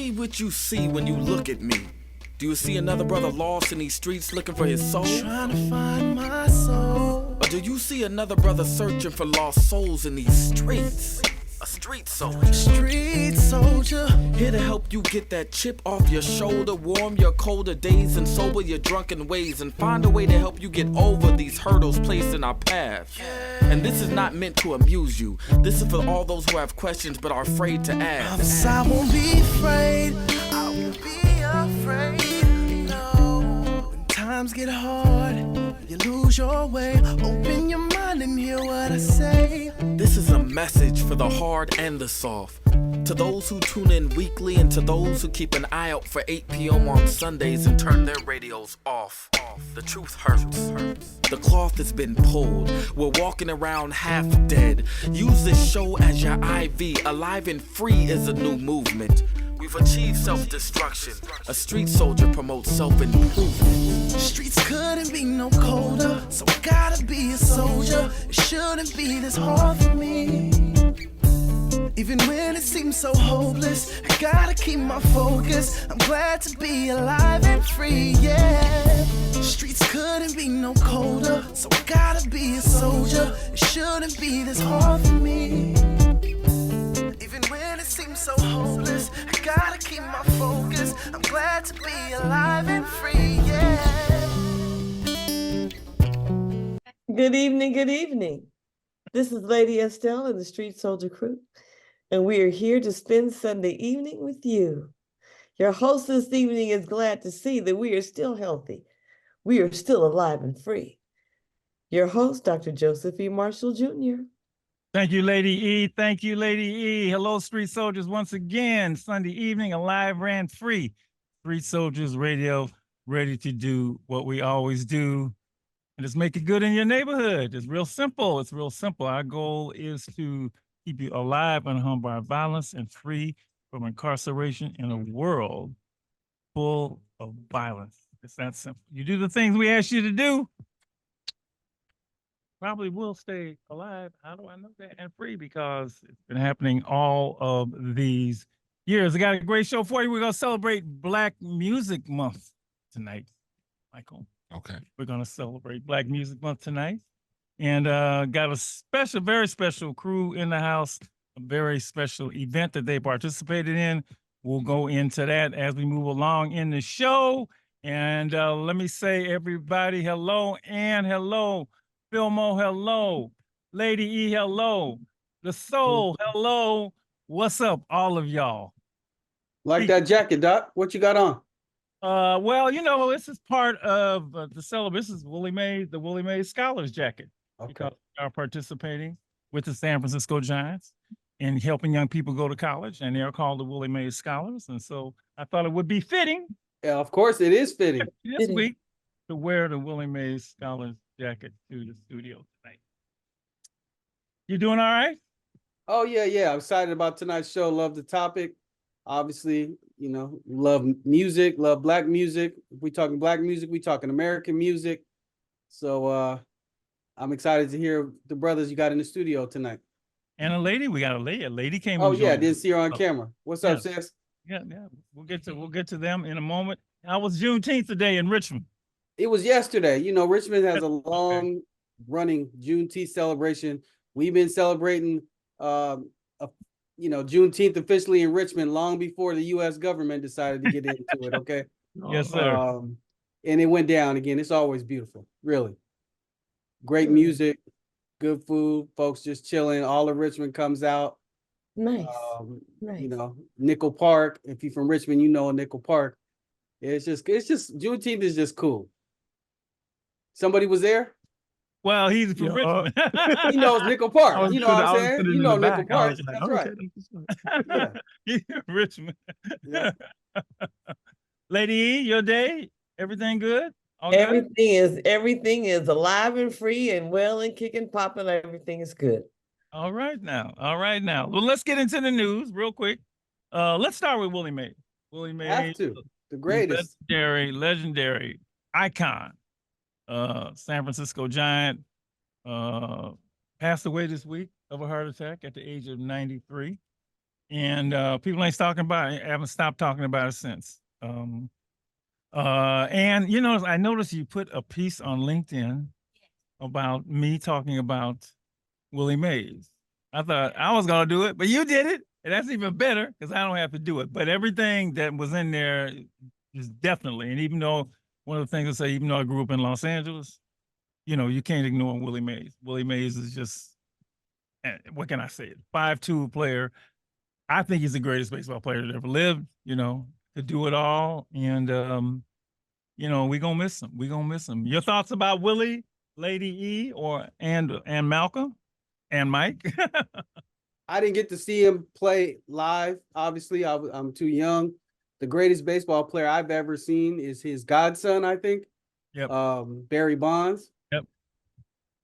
me what you see when you look at me. Do you see another brother lost in these streets looking for his soul? Trying to find my soul. Or do you see another brother searching for lost souls in these streets? A street soldier. Street soldier. Here to help you get that chip off your shoulder, warm your colder days and sober your drunken ways, and find a way to help you get over these hurdles placed in our path. And this is not meant to amuse you. This is for all those who have questions but are afraid to ask. I won't be afraid. I won't be afraid. No. When times get hard, you lose your way. Open your mind and hear what I say. This is a message for the hard and the soft. To those who tune in weekly and to those who keep an eye out for 8 p.m. on Sundays and turn their radios off. The truth hurts. The cloth has been pulled. We're walking around half dead. Use this show as your IV. Alive and Free is a new movement. We've achieved self-destruction. A street soldier promotes self-improvement. Streets couldn't be no colder, so I gotta be a soldier. It shouldn't be this hard for me. Even when it seems so hopeless, I gotta keep my focus. I'm glad to be alive and free, yeah. Streets couldn't be no colder, so I gotta be a soldier. It shouldn't be this hard for me. Even when it seems so hopeless, I gotta keep my focus. I'm glad to be alive and free, yeah. Good evening, good evening. This is Lady Estelle and the Street Soldier Crew, and we are here to spend Sunday evening with you. Your host this evening is glad to see that we are still healthy. We are still alive and free. Your host, Dr. Joseph E. Marshall Jr. Thank you, Lady E. Thank you, Lady E. Hello, Street Soldiers. Once again, Sunday evening, alive and free. Street Soldiers Radio, ready to do what we always do. And just make it good in your neighborhood. It's real simple. It's real simple. Our goal is to keep you alive unharmed by violence and free from incarceration in a world full of violence. It's that simple. You do the things we ask you to do, probably will stay alive. How do I know that? And free, because it's been happening all of these years. I got a great show for you. We're going to celebrate Black Music Month tonight, Michael. Okay. We're going to celebrate Black Music Month tonight. And got a special, very special crew in the house, a very special event that they participated in. We'll go into that as we move along in the show. And let me say, everybody, hello, and hello. Filmo, hello. Lady E, hello. The Soul, hello. What's up, all of y'all? Like that jacket, Doc. What you got on? Well, you know, this is part of the celebration. This is the Willie Mays Scholars Jacket. Okay. Because we are participating with the San Francisco Giants in helping young people go to college, and they're called the Willie Mays Scholars. And so I thought it would be fitting. Yeah, of course it is fitting. This week to wear the Willie Mays Scholars Jacket to the studio tonight. You doing all right? Oh, yeah. I'm excited about tonight's show. Love the topic. Obviously, you know, love music, love Black music. If we talking Black music, we talking American music. So I'm excited to hear the brothers you got in the studio tonight. And a lady, we got a lady. A lady came. Oh yeah, I didn't see her on camera. What's up, sis? Yeah. We'll get to them in a moment. How was Juneteenth today in Richmond? It was yesterday. You know, Richmond has a long running Juneteenth celebration. We've been celebrating Juneteenth officially in Richmond long before the US government decided to get into it, okay? Yes, sir. And it went down again. It's always beautiful, really. Great music, good food, folks just chilling. All of Richmond comes out. Nice. Nice. You know, Nickel Park. If you're from Richmond, you know Nickel Park. It's just Juneteenth is just cool. Somebody was there? Well, he's from Richmond. He knows Nickel Park. You know what I'm saying? You know Nickel Park. That's right. Yeah. Richmond. Yeah. Lady E, your day? Everything good? Everything is alive and free and well and kicking, popping. Everything is good. All right now. Well, let's get into the news real quick. Let's start with Willie Mays. Willie Mays, have to. The greatest, legendary icon, San Francisco Giant, passed away this week of a heart attack at the age of 93. and people ain't talking about it, haven't stopped talking about it since. And you know, I noticed you put a piece on LinkedIn about me talking about Willie Mays. I thought I was gonna do it, but you did it, and that's even better because I don't have to do it. But everything that was in there is definitely, and even though one of the things I say, even though I grew up in Los Angeles, you know, you can't ignore Willie Mays. Willie Mays is just, what can I say? 5'2" player. I think he's the greatest baseball player that ever lived. You know, to do it all, and you know, we gonna miss him. We gonna miss him. Your thoughts about Willie, Lady E, or and Malcolm? And Mike? I didn't get to see him play live. Obviously, I'm too young. The greatest baseball player I've ever seen is his godson, I think. Yep. Barry Bonds. Yep.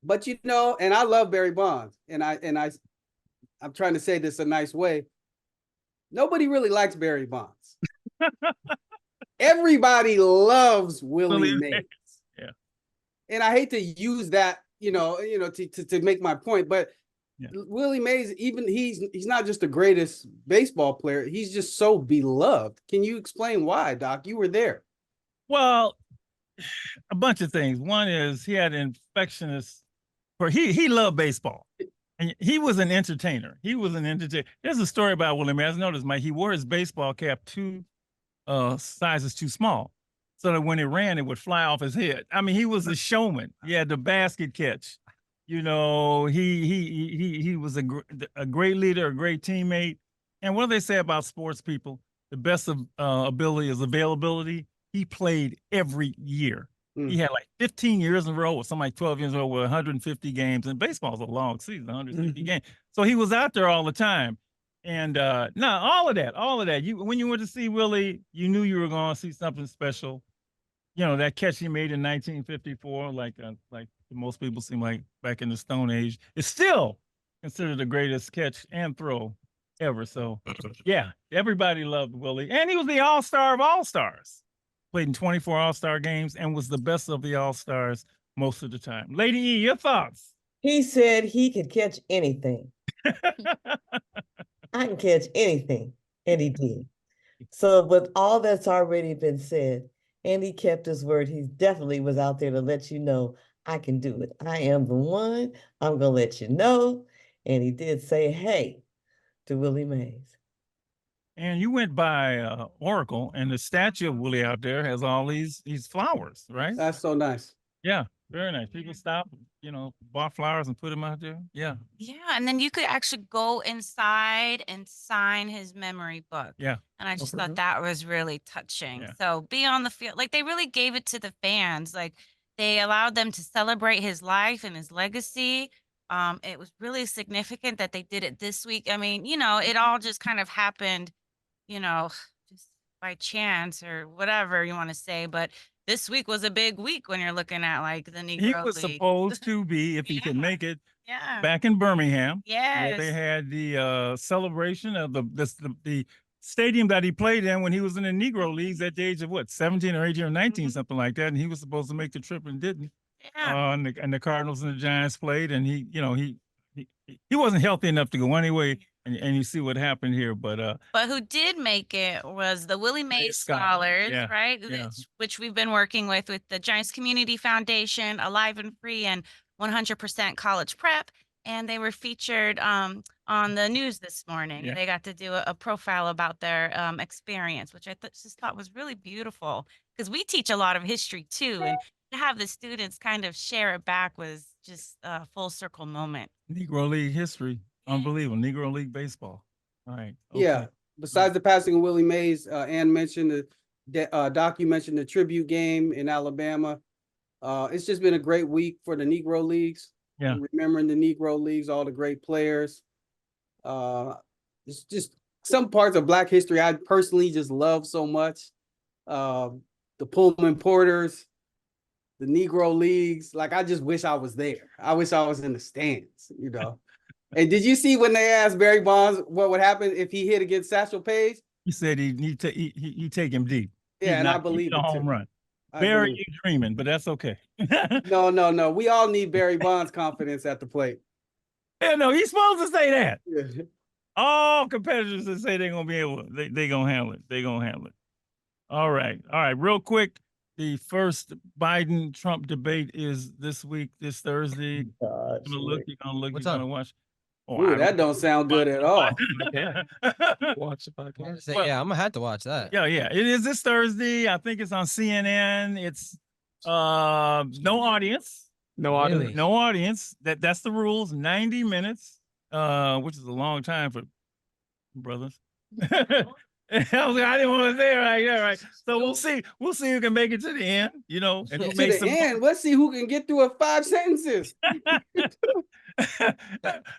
But you know, and I love Barry Bonds, and I'm trying to say this a nice way. Nobody really likes Barry Bonds. Everybody loves Willie Mays. Yeah. And I hate to use that, to make my point, but yeah. Willie Mays, even he's not just the greatest baseball player, he's just so beloved. Can you explain why, Doc? You were there. Well, a bunch of things. One is he had infectious, he loved baseball. And he was an entertainer. There's a story about Willie Mays. I noticed, Mike, he wore his baseball cap two sizes too small, so that when it ran, it would fly off his head. I mean, he was a showman. He had the basket catch. You know, he was a great leader, a great teammate. And what do they say about sports people? The best of ability is availability. He played every year. He had like 15 years in a row, or something like 12 years in a row with 150 games. And baseball's a long season, 150 games. So he was out there all the time. And all of that. When you went to see Willie, you knew you were going to see something special. You know, that catch he made in 1954, like most people seem like back in the Stone Age, is still considered the greatest catch and throw ever. So, yeah, everybody loved Willie. And he was the all-star of all-stars. Played in 24 all-star games and was the best of the all-stars most of the time. Lady E, your thoughts? He said he could catch anything. I can catch anything, and he did. So with all that's already been said, and he kept his word, he definitely was out there to let you know, I can do it. I am the one. I'm going to let you know. And he did say, hey, to Willie Mays. And you went by Oracle, and the statue of Willie out there has all these flowers, right? That's so nice. Yeah, very nice. People stop, bought flowers and put them out there. Yeah. Yeah, and then you could actually go inside and sign his memory book. Yeah. And I just thought that was really touching. Yeah. So be on the field. Like, they really gave it to the fans. Like, they allowed them to celebrate his life and his legacy. It was really significant that they did it this week. I mean, it all just kind of happened, just by chance or whatever you want to say. But this week was a big week when you're looking at like the Negro He was League. supposed to be, if he could make it, yeah, back in Birmingham. Yes. Where they had the celebration of the stadium that he played in when he was in the Negro Leagues at the age of 17 or 18 or 19, something like that. And he was supposed to make the trip and didn't. Yeah. And the Cardinals and the Giants played, and he wasn't healthy enough to go anyway. And you see what happened here, but who did make it was the Willie Mays Scholars, right? Yeah. Which we've been working with the Giants Community Foundation, Alive and Free, and 100% College Prep, and they were featured on the news this morning. Yeah. They got to do a profile about their experience, which I just thought was really beautiful, because we teach a lot of history too, and to have the students kind of share it back was just a full circle moment. Negro League history. Unbelievable. Negro League baseball. All right. Okay. Yeah. Besides the passing of Willie Mays, Ann mentioned Doc, you mentioned the tribute game in Alabama. It's just been a great week for the Negro Leagues. Yeah. Remembering the Negro Leagues, all the great players. It's just some parts of Black history I personally just love so much. The Pullman Porters, the Negro Leagues. Like, I just wish I was there. I wish I was in the stands, And did you see when they asked Barry Bonds what would happen if he hit against Satchel Paige? He said he'd take him deep. Yeah, and I believe it a home too. run. Barry, you dreaming, but that's okay. No. We all need Barry Bonds' confidence at the plate. Yeah, no, he's supposed to say that. Yeah. All competitors that say they're gonna be able, they gonna handle it. They gonna handle it. All right. Real quick, the first Biden-Trump debate is this week, this Thursday. Gosh, You're gonna watch. Oh, Ooh, that don't sound good at all. Watch if I can. Say, yeah, I'm gonna have to watch that. Yeah. It is this Thursday. I think it's on CNN. It's no audience. No audience. Really? No audience. That's the rules. 90 minutes, which is a long time for brothers. I didn't want to say it right there, right? So we'll see. We'll see who can make it to the end, and who To makes the end, let's see who can get through it 5 sentences.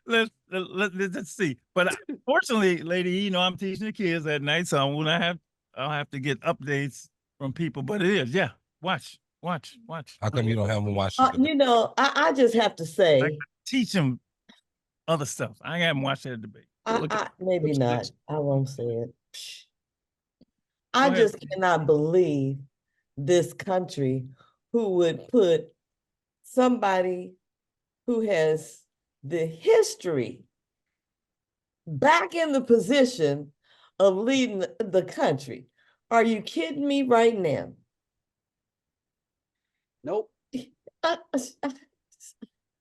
let's see. But fortunately, lady, I'm teaching the kids at night, so I'll have to get updates from people. But it is, yeah. Watch. How come you don't have them watch? I just have to say, Teach them other stuff. I haven't watched that debate. maybe not. I won't say it. Go I ahead. just cannot believe this country who would put somebody who has the history back in the position of leading the country. Are you kidding me right now? Nope.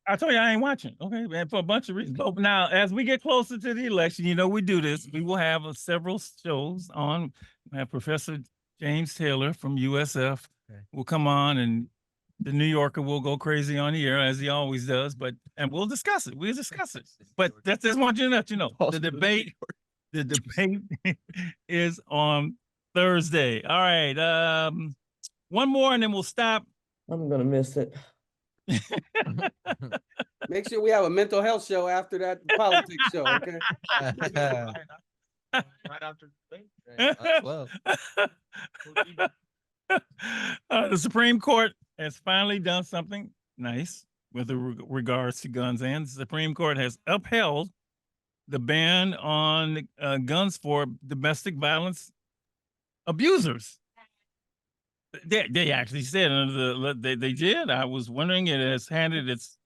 I told you I ain't watching. Okay, man, for a bunch of reasons. But now, as we get closer to the election, we do this. We will have several shows on. We have Professor James Taylor from USF will come on, and the New Yorker will go crazy on the air as he always does. And we'll discuss it. But that's just want you to know. The debate is on Thursday. All right. One more, and then we'll stop. I'm gonna miss it. Make sure we have a mental health show after that politics show, okay? Right after the debate. The Supreme Court has finally done something nice with regards to guns, and the Supreme Court has upheld the ban on guns for domestic violence abusers. They actually said they did. I was wondering, it has handed its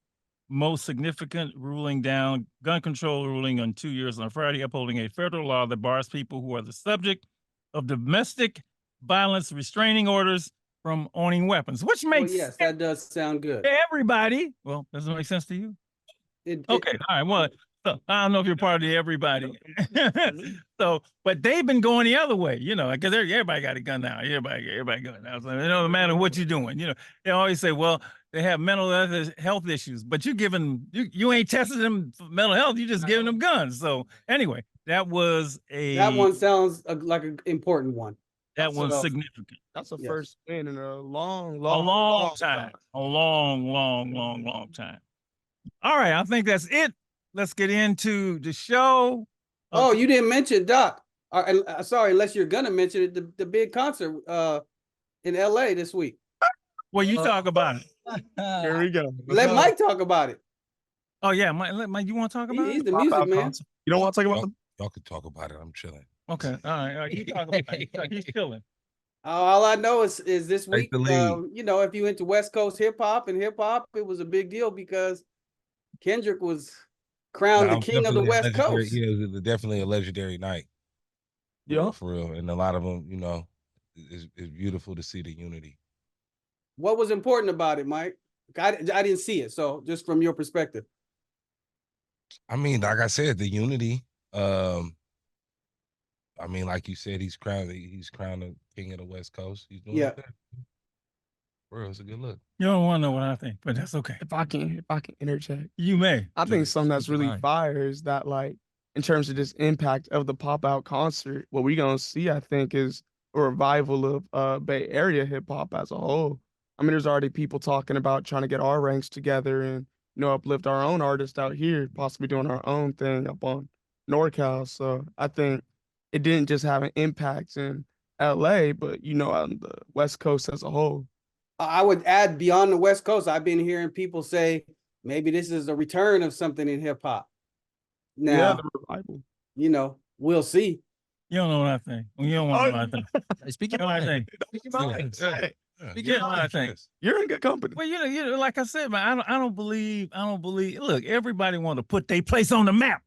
most significant ruling down, gun control ruling on 2 years on Friday, upholding a federal law that bars people who are the subject of domestic violence restraining orders from owning weapons, which makes yes, that does sound good. everybody. Well, does it make sense to you? Okay, all right. Well, so, I don't know if you're part of the everybody. But they've been going the other way, because everybody got a gun now. Everybody got now. So no matter what you're doing, they always say, well, they have mental health issues, but you ain't testing them for mental health. You just giving them guns. So anyway, that one sounds like an important one. That one's significant. That's the first win in a long time. A long time. All right, I think that's it. Let's get into the show. Oh, you didn't mention, Doc. Sorry, unless you're gonna mention it, the big concert in LA this week. Well, you talk about it. Here we go. Let Mike talk about it. Oh yeah, Mike, you want to talk about it? He's the music man. You don't want to talk about them? Y'all can talk about it. I'm chilling. Okay, all right. You talk about it. He's chilling. All I know is this week, the lead. if you went to West Coast hip hop, it was a big deal because Kendrick was crowned the king of the West Coast. Yeah, it was definitely a legendary night. Yeah, for real. And a lot of them, it's beautiful to see the unity. What was important about it, Mike? I didn't see it, so just from your perspective. I mean, like I said, the unity. I mean, like you said, he's crowned the king of the West Coast. He's doing it. Bro, it's a good look. You don't want to know what I think, but that's okay. If I can interject, you may. I think something that's really fire is that, like, in terms of this impact of the pop out concert, what we're gonna see, I think, is a revival of Bay Area hip hop as a whole. I mean, there's already people talking about trying to get our ranks together and uplift our own artists out here, possibly doing our own thing up on NorCal. So I think it didn't just have an impact in LA, but on the West Coast as a whole. I would add beyond the West Coast. I've been hearing people say maybe this is a return of something in hip hop. Now, the revival. We'll see. You don't know what I think. You don't want to know what I think. Speaking of what I think. Speaking of what I think. You're in good company. Well, like I said, man, I don't believe. Look, everybody want to put their place on the map.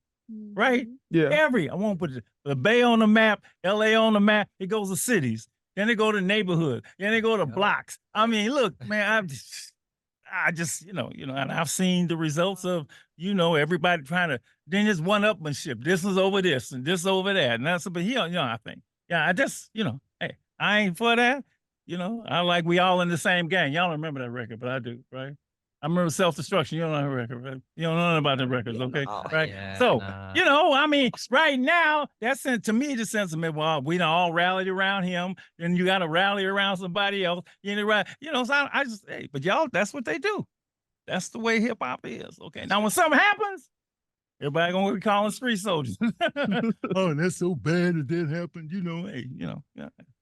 right? Yeah. I won't put the Bay on the map, LA on the map. It goes to cities. Then they go to neighborhood. Then they go to blocks. I mean, look, man, I just, and I've seen the results of, everybody trying to, then there's one-upmanship. This is over this and this over that. And that's, but I think, I just, hey, I ain't for that. I like we all in the same gang. Y'all don't remember that record, but I do, right? I remember Self-Destruction. You don't know the record, right? You don't know nothing about the records, okay? Right? Yeah, So, nah. I mean, right now, that's to me the sentiment. Well, we done all rallied around him, then you got to rally around somebody else. Right? So I just, hey, but y'all, that's what they do. That's the way hip hop is. Okay. Now, when something happens, everybody gonna be calling street soldiers. Oh, that's so bad it did happen. Hey, yeah,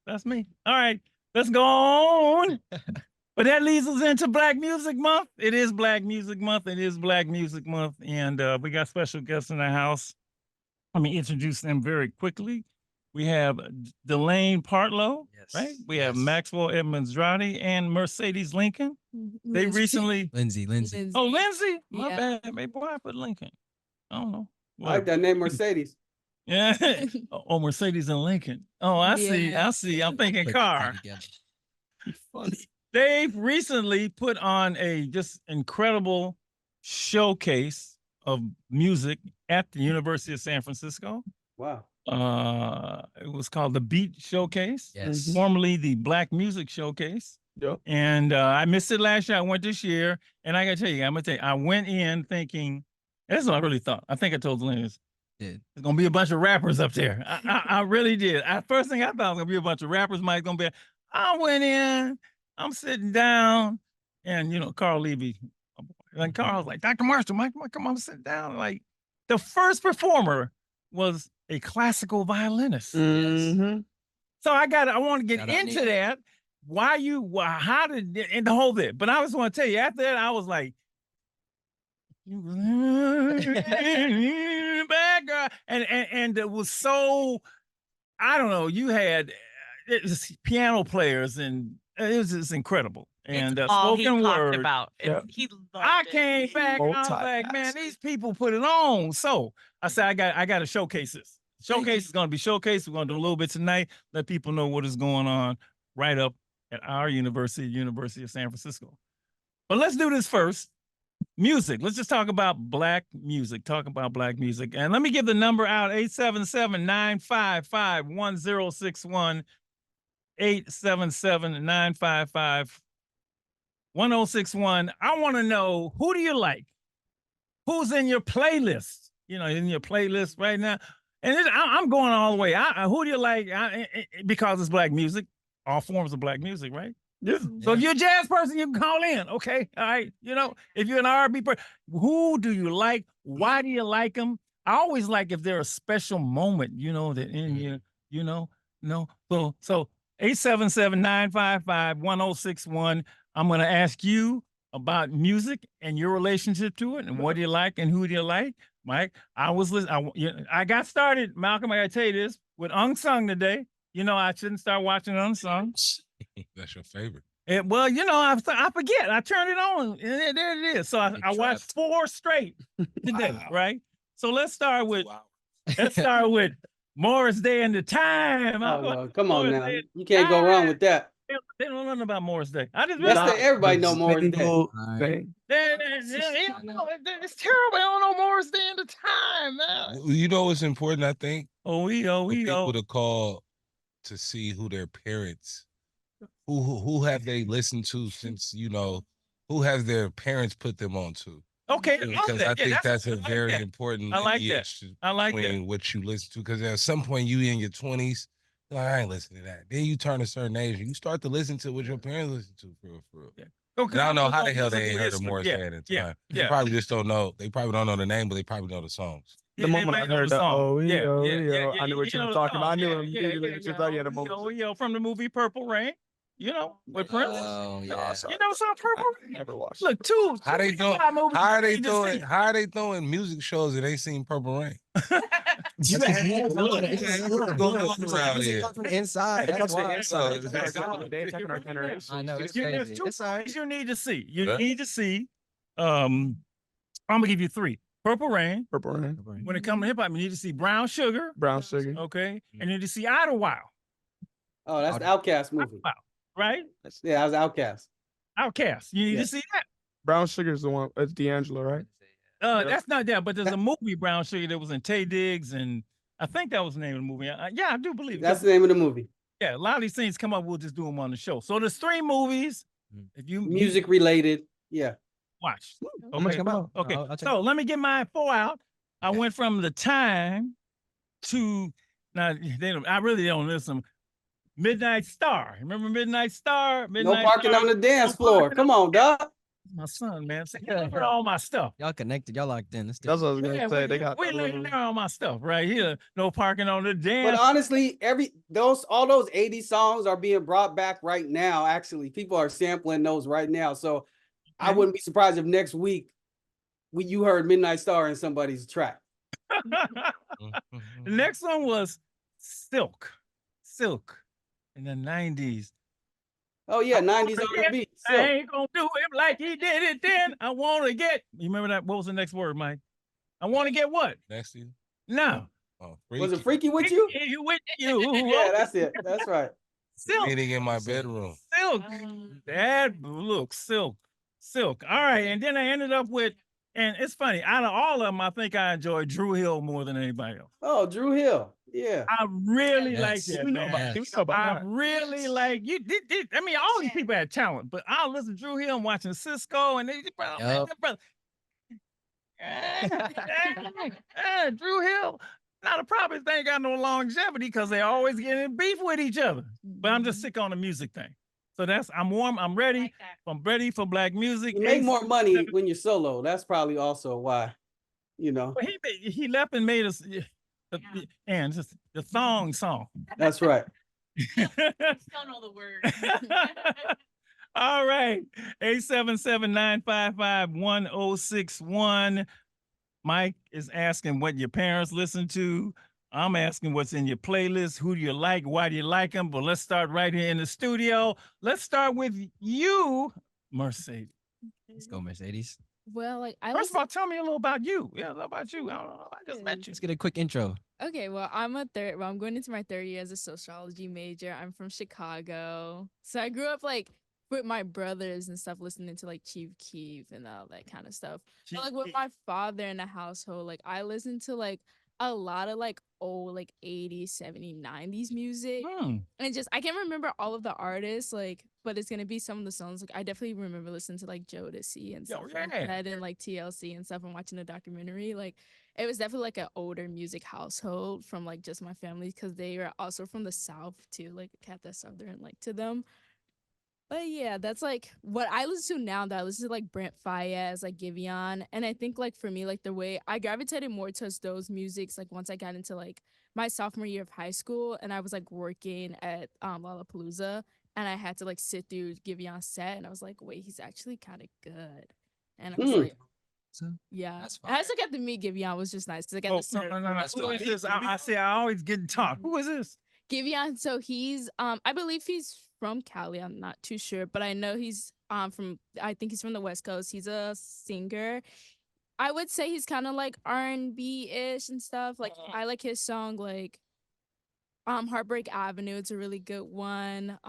that's me. All right, let's go on. But that leads us into Black Music Month. It is Black Music Month. It is Black Music Month. And we got special guests in the house. Let me introduce them very quickly. We have Delayn Partlow, right? We have Maxwell Edmonds-Drati and Mercedes Lincoln. They recently... Lindsay. Oh, Lindsay? My bad. Maybe why I put Lincoln? I don't know. I like that name, Mercedes. Yeah. Oh, Mercedes and Lincoln. Oh, I see. I'm thinking car. Funny. They've recently put on a just incredible showcase of music at the University of San Francisco. Wow. It was called the B.E.A.T Showcase. Yes. Formerly the Black Music Showcase. Yep. And I missed it last year. I went this year. And I got to tell you, I went in thinking, that's what I really thought. I think I told the ladies, there's going to be a bunch of rappers up there. I really did. First thing I thought was going to be a bunch of rappers. I went in. I'm sitting down, and Carl Levy, and Carl's like, Dr. Marshall, Mike, come on, sit down. Like, the first performer was a classical violinist. Mm-hmm. So I want to get into that. How did, and the whole bit. But I just want to tell you, after that, I was like, bad girl, and it was so, I don't know. You had piano players and. It was just incredible. And spoken word about. Yeah. He I came back and I was like, man, these people put it on. So I said, I got to showcase this. Showcase is going to be showcased. We're going to do a little bit tonight. Let people know what is going on right up at our university, University of San Francisco. But let's do this first. Music. Let's just talk about Black music. Talk about Black music. And let me give the number out, 877-955-1061. 877-955-1061. I want to know, who do you like? Who's in your playlist? In your playlist right now. And I'm going all the way. Who do you like? Because it's Black music, all forms of Black music, right? Yeah. So if you're a jazz person, you can call in. Okay. All right. If you're an R&B person, who do you like? Why do you like them? I always like if they're a special moment, that in you, no. So 877-955-1061. I'm going to ask you about music and your relationship to it and what do you like and who do you like. Mike, I was listening. I got started, Malcolm, I got to tell you this, with Unsung today. I shouldn't start watching Unsung. That's your favorite. I forget. I turned it on and there it is. So I watched 4 straight today, right? So let's start with Morris Day and the Time. Oh, no. Come on now. You can't go wrong with that. They don't know nothing about Morris Day. I just everybody know Morris Day. It's terrible. They don't know Morris Day and the Time, man. You know what's important, I think? People to call to see who their parents, who have they listened to since, who have their parents put them on to. Okay, because I think that's a very important. I like that. What you listen to, because at some point you in your 20s, like, I ain't listening to that. Then you turn a certain age, and you start to listen to what your parents listen to for real. Yeah. Okay. And I don't know how the hell they ain't heard of Morris Day at the time. They probably just don't know. They probably don't know the name, but they probably know the songs. The moment I heard the I knew what you were talking about. I knew immediately. From the movie Purple Rain. With Prince. Oh, yeah. You never saw Purple Rain? Never watched. Look, How are they doing music shows and they seen Purple Rain? From the inside. That's why. I know. It's crazy. It's all right. You need to see. I'm gonna give you 3. Purple Rain. Purple Rain. When it comes to hip hop, you need to see Brown Sugar. Brown Sugar. Okay. And you need to see Idlewild. Oh, that's the Outkast movie. Right? Yeah, that was Outkast. Outkast. You need to see that. Brown Sugar is the one. It's D'Angelo, right? That's not that, but there's a movie, Brown Sugar, that was in Tay Diggs, and I think that was the name of the movie. Yeah, I do believe it. That's the name of the movie. Yeah, a lot of these things come up, we'll just do them on the show. So there's 3 movies. If you music related, yeah. Watch. How much come out? Okay. So let me get my 4 out. I went from The Time to now I really don't listen. Midnight Star. Remember Midnight Star? No parking on the dance floor. Come on, dog. My son, man. For all my stuff. Y'all connected. Y'all locked in. That's what I was gonna say. They got we leaving all my stuff right here. No parking on the dance. But honestly, all those 80s songs are being brought back right now. Actually, people are sampling those right now. So I wouldn't be surprised if next week you heard Midnight Star in somebody's track. The next one was Silk in the 90s. Oh yeah, 90s R&B. I ain't gonna do him like he did it then. I want to get. You remember that? What was the next word, Mike? I want to get what? Next to you? No. Oh, was it Freaky with you? Freaky with you. Yeah, that's it. That's right. Silk. Meeting in my bedroom. Silk. That look, Silk. All right, and then I ended up with, and it's funny, out of all of them, I think I enjoyed Drew Hill more than anybody else. Oh, Drew Hill. Yeah. I really like that, man. I really like you. I mean, all these people had talent, but I listen to Drew Hill and watching Cisco and brother. Drew Hill. Now the problem is they ain't got no longevity because they always getting in beef with each other. But I'm just sick on the music thing. So I'm warm. I'm ready. Like I'm ready for black music. You make more money when you're solo. That's probably also why, Well, he left and made us. And just the song. That's right. Don't know the words. All right. 877-955-1061. Mike is asking what your parents listen to. I'm asking what's in your playlist. Who do you like? Why do you like them? But let's start right here in the studio. Let's start with you, Mercedes. Let's go, Mercedes. Well, First of all, tell me a little about you. Yeah, a little about you. I don't know. I just met you. Let's get a quick intro. Okay, well, I'm going into my 3rd year as a sociology major. I'm from Chicago. So I grew up with my brothers and stuff, listening to Chief Keef and all that kind of stuff. But with my father in the household, I listen to a lot of old 80s, 70s, 90s music. And I can't remember all of the artists, but it's gonna be some of the songs. I definitely remember listening to Jodeci and stuff like that, and TLC and stuff, and watching the documentary. It was definitely an older music household from just my family, because they were also from the South too, had that Southern to them. But yeah, that's what I listen to now. That I listen to Brent Faiyaz, Giveon, and I think for me, the way I gravitated more towards those musics once I got into my sophomore year of high school, and I was working at Lollapalooza, and I had to sit through Giveon's set, and I was wait, he's actually kind of good, and I was yeah, I also got to meet Giveon, was just nice because I got to no. Who is this? I always get talk. Who is this? Giveon. So he's I believe he's from Cali. I'm not too sure, but I know he's I think he's from the West Coast. He's a singer. I would say he's kind of R&B-ish and stuff. I like his song Heartbreak Avenue. It's a really good one.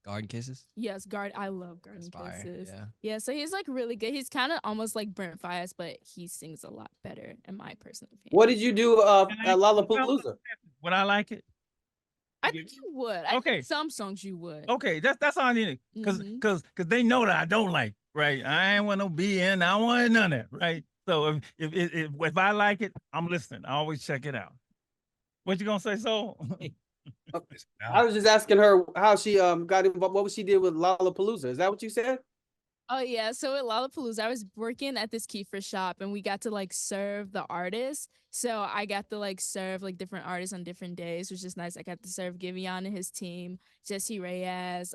Garden Kisses? Yes, I love Garden Kisses. Yeah, so he's really good. He's kind of almost like Brent Faiyaz, but he sings a lot better, in my personal opinion. What did you do at Lollapalooza? Would I like it? I think you would. I think some songs you would. Okay, that's all I need. Because they know that I don't like, right? I ain't want no B.E.A.T. I want none of that, right? So if I like it, I'm listening. I always check it out. What you gonna say, Soul? I was just asking her how she got involved. What she did with Lollapalooza? Is that what you said? Oh yeah, so at Lollapalooza, I was working at this kefir shop, and we got to serve the artists. So I got to serve different artists on different days, which is nice. I got to serve Giveon and his team, Jesse Reyes,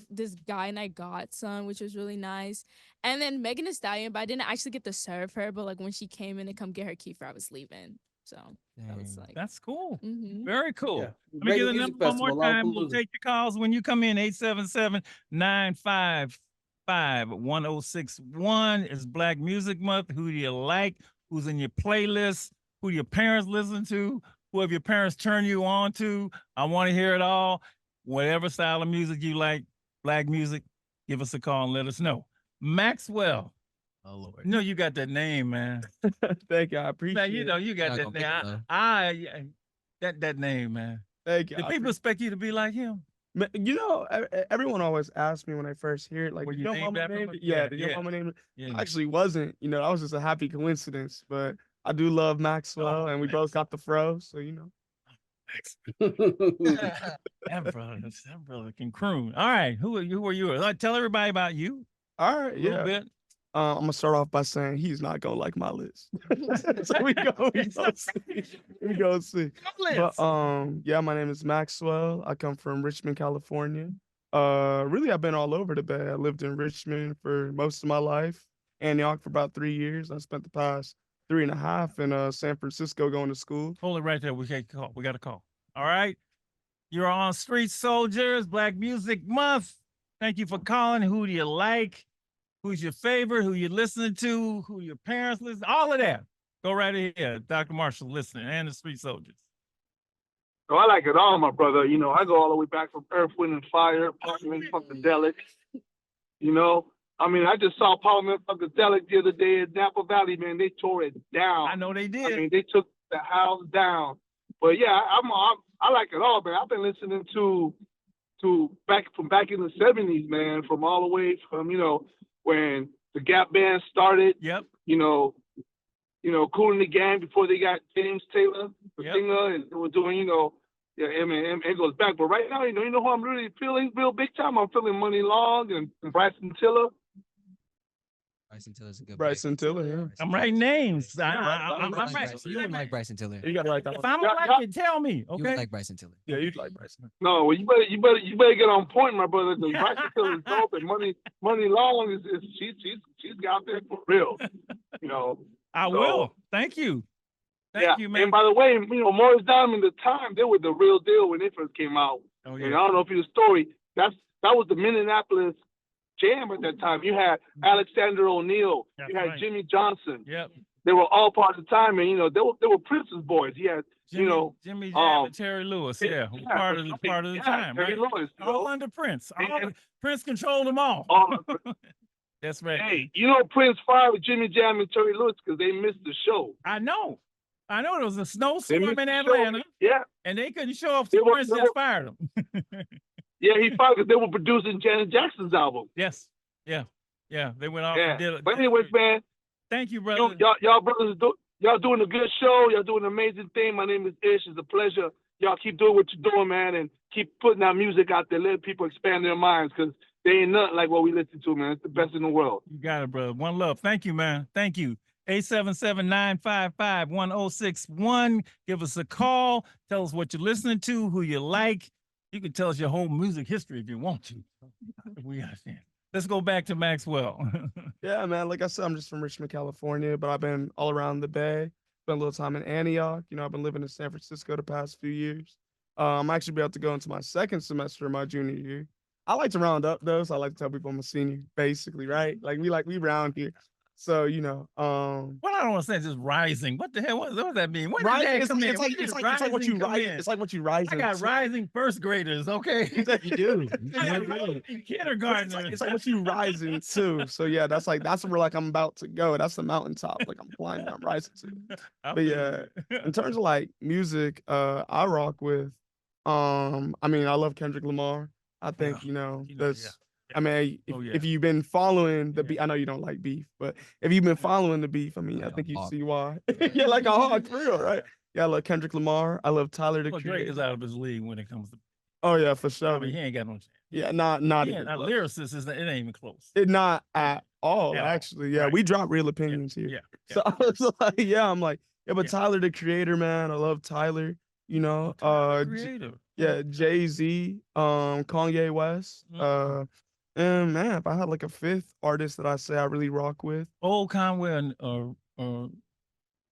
this guy named Godson, which was really nice, and then Megan Thee Stallion. But I didn't actually get to serve her. But when she came in to come get her kefir, I was leaving. So that was that's cool. Very cool. Yeah. Let me give the number one more time. We'll take your calls when you come in. 877-955-1061. It's Black Music Month. Who do you like? who's in your playlist, who your parents listen to, who have your parents turn you on to. I want to hear it all. Whatever style of music you like, black music, give us a call and let us know. Maxwell. Oh Lord. You know you got that name, man. Thank you. I appreciate Man, you know you got that name. That name, man. Thank you. Do people expect you to be like him? You know, everyone always asks me when I first hear it, like, Were you your named mama after named him? it? Yeah, Yeah, did your yeah. mama name it? Yeah. I actually wasn't. You know, that was just a happy coincidence. But I do love Maxwell, and we both got the fro, so you know. That brother can croon. All right, who are you? Tell everybody about you. All right, A little bit. I'm gonna start off by saying he's not gonna like my list. So we go see. We go see. But yeah, my name is Maxwell. I come from Richmond, California. Really, I've been all over the Bay. I lived in Richmond for most of my life, Antioch for about 3 years. I spent the past 3.5 in San Francisco going to school. Hold it right there. We got a call. All right. You're on Street Soldiers, Black Music Month. Thank you for calling. Who do you like? Who's your favorite? Who you listening to? Who your parents listen? All of that. Go right ahead. Dr. Marshall listening and the Street Soldiers. So I like it all, my brother. You know, I go all the way back from Earth, Wind, and Fire, Parliament Funkadelic. You know, I mean, I just saw Parliament Funkadelic the other day in Napa Valley, man. They tore it down. I know they did. I mean, they took the house down. But yeah, I like it all, man. I've been listening to back in the 70s, man, from all the way from, you know, when the Gap Band started. Yep. You know, Kool and the Gang before they got James Taylor, the Yep. singer, and they were doing, you know, yeah, I mean, it goes back. But right now, you know who I'm really feeling real big time? I'm feeling Money Long and Bryson Tiller. Bryson Tiller's a good Bryson Tiller, yeah. I'm writing names. I'm like right. Bryson. You would like Bryson Tiller. You gotta write that If one. I don't like it, tell me. You Okay. would like Bryson Tiller. Yeah, you'd like Bryson. No, well, you better get on point, my brother. Because Bryson Tiller is dope, and Money Long is she's got there for real. You know. I will. Thank you. Thank you, man. And by the way, you know, Morris Diamond, the time they were the real deal when they first came out. Oh, And I don't know if you know the story. That was the Minneapolis Jam at that time. You had Alexander O'Neal. That's You had right. Jimmy Johnson. Yep. They were all part of the time, and you know they were Prince's boys. He had Jimmy Jam and Terry Lewis. Yeah, part of the time, Terry right? Lewis, All under Prince. And- Prince controlled them all. That's right. Hey, you know Prince fired with Jimmy Jam and Terry Lewis because they missed the show. I know. There was a They snowstorm missed in the show. Atlanta, Yeah, and they couldn't show up, They so were- Prince they just were- fired them. yeah, he fired because they were producing Janet Jackson's album. Yes. Yeah. They went off Yeah, and did it. but anyways, man, Thank you, brother. y'all brothers y'all doing a good show. Y'all doing an amazing thing. My name is Ish. It's a pleasure. Y'all keep doing what you're doing, man, and keep putting that music out there. Let people expand their minds because they ain't nothing like what we listen to, man. It's the best in the world. You got it, brother. One love. Thank you, man. Thank you. 877-955-1061. Give us a call. Tell us what you're listening to, who you like. You can tell us your whole music history if you want to. We understand. Let's go back to Maxwell. Yeah, man. Like I said, I'm just from Richmond, California, but I've been all around the Bay. Spent a little time in Antioch. You know, I've been living in San Francisco the past few years. I'm actually about to go into my second semester of my junior year. I like to round up though, so I like to tell people I'm a senior, basically, right? Like we round here. So, you know, What I don't understand is just rising. What the hell? What does that mean? When did rising, that it's come in? like When did it's like what you rising come rise. in? It's like what you rise. I got into. rising first graders, okay? You do. I got rising kindergartners. It's like what you rising to. So yeah, that's where like I'm about to go. That's the mountaintop. Like I'm climbing, I'm rising to. But yeah, in terms of like music, I rock with. I mean, I love Kendrick Lamar. I think that's. I mean, if you've been following the beef, I know you don't like beef, but if you've been following the beef, I mean, I think you see why. Yeah, like a hog for real, right? Yeah, I love Kendrick Lamar. I love Tyler the Creator. Drake is out of his league when it comes to. Oh yeah, for sure. I mean, he ain't got no chance. Yeah, not Yeah, even not close. lyricist is it ain't even close. It not at all, At all. actually. Yeah, Right. we drop real opinions here. Yeah. So I was like, yeah, I'm like, yeah, but Tyler the Creator, man, I love Tyler. You know, Creator. yeah, Jay-Z, Kanye West, and man, if I had like a fifth artist that I say I really rock with, Old Conway and Old Kanye,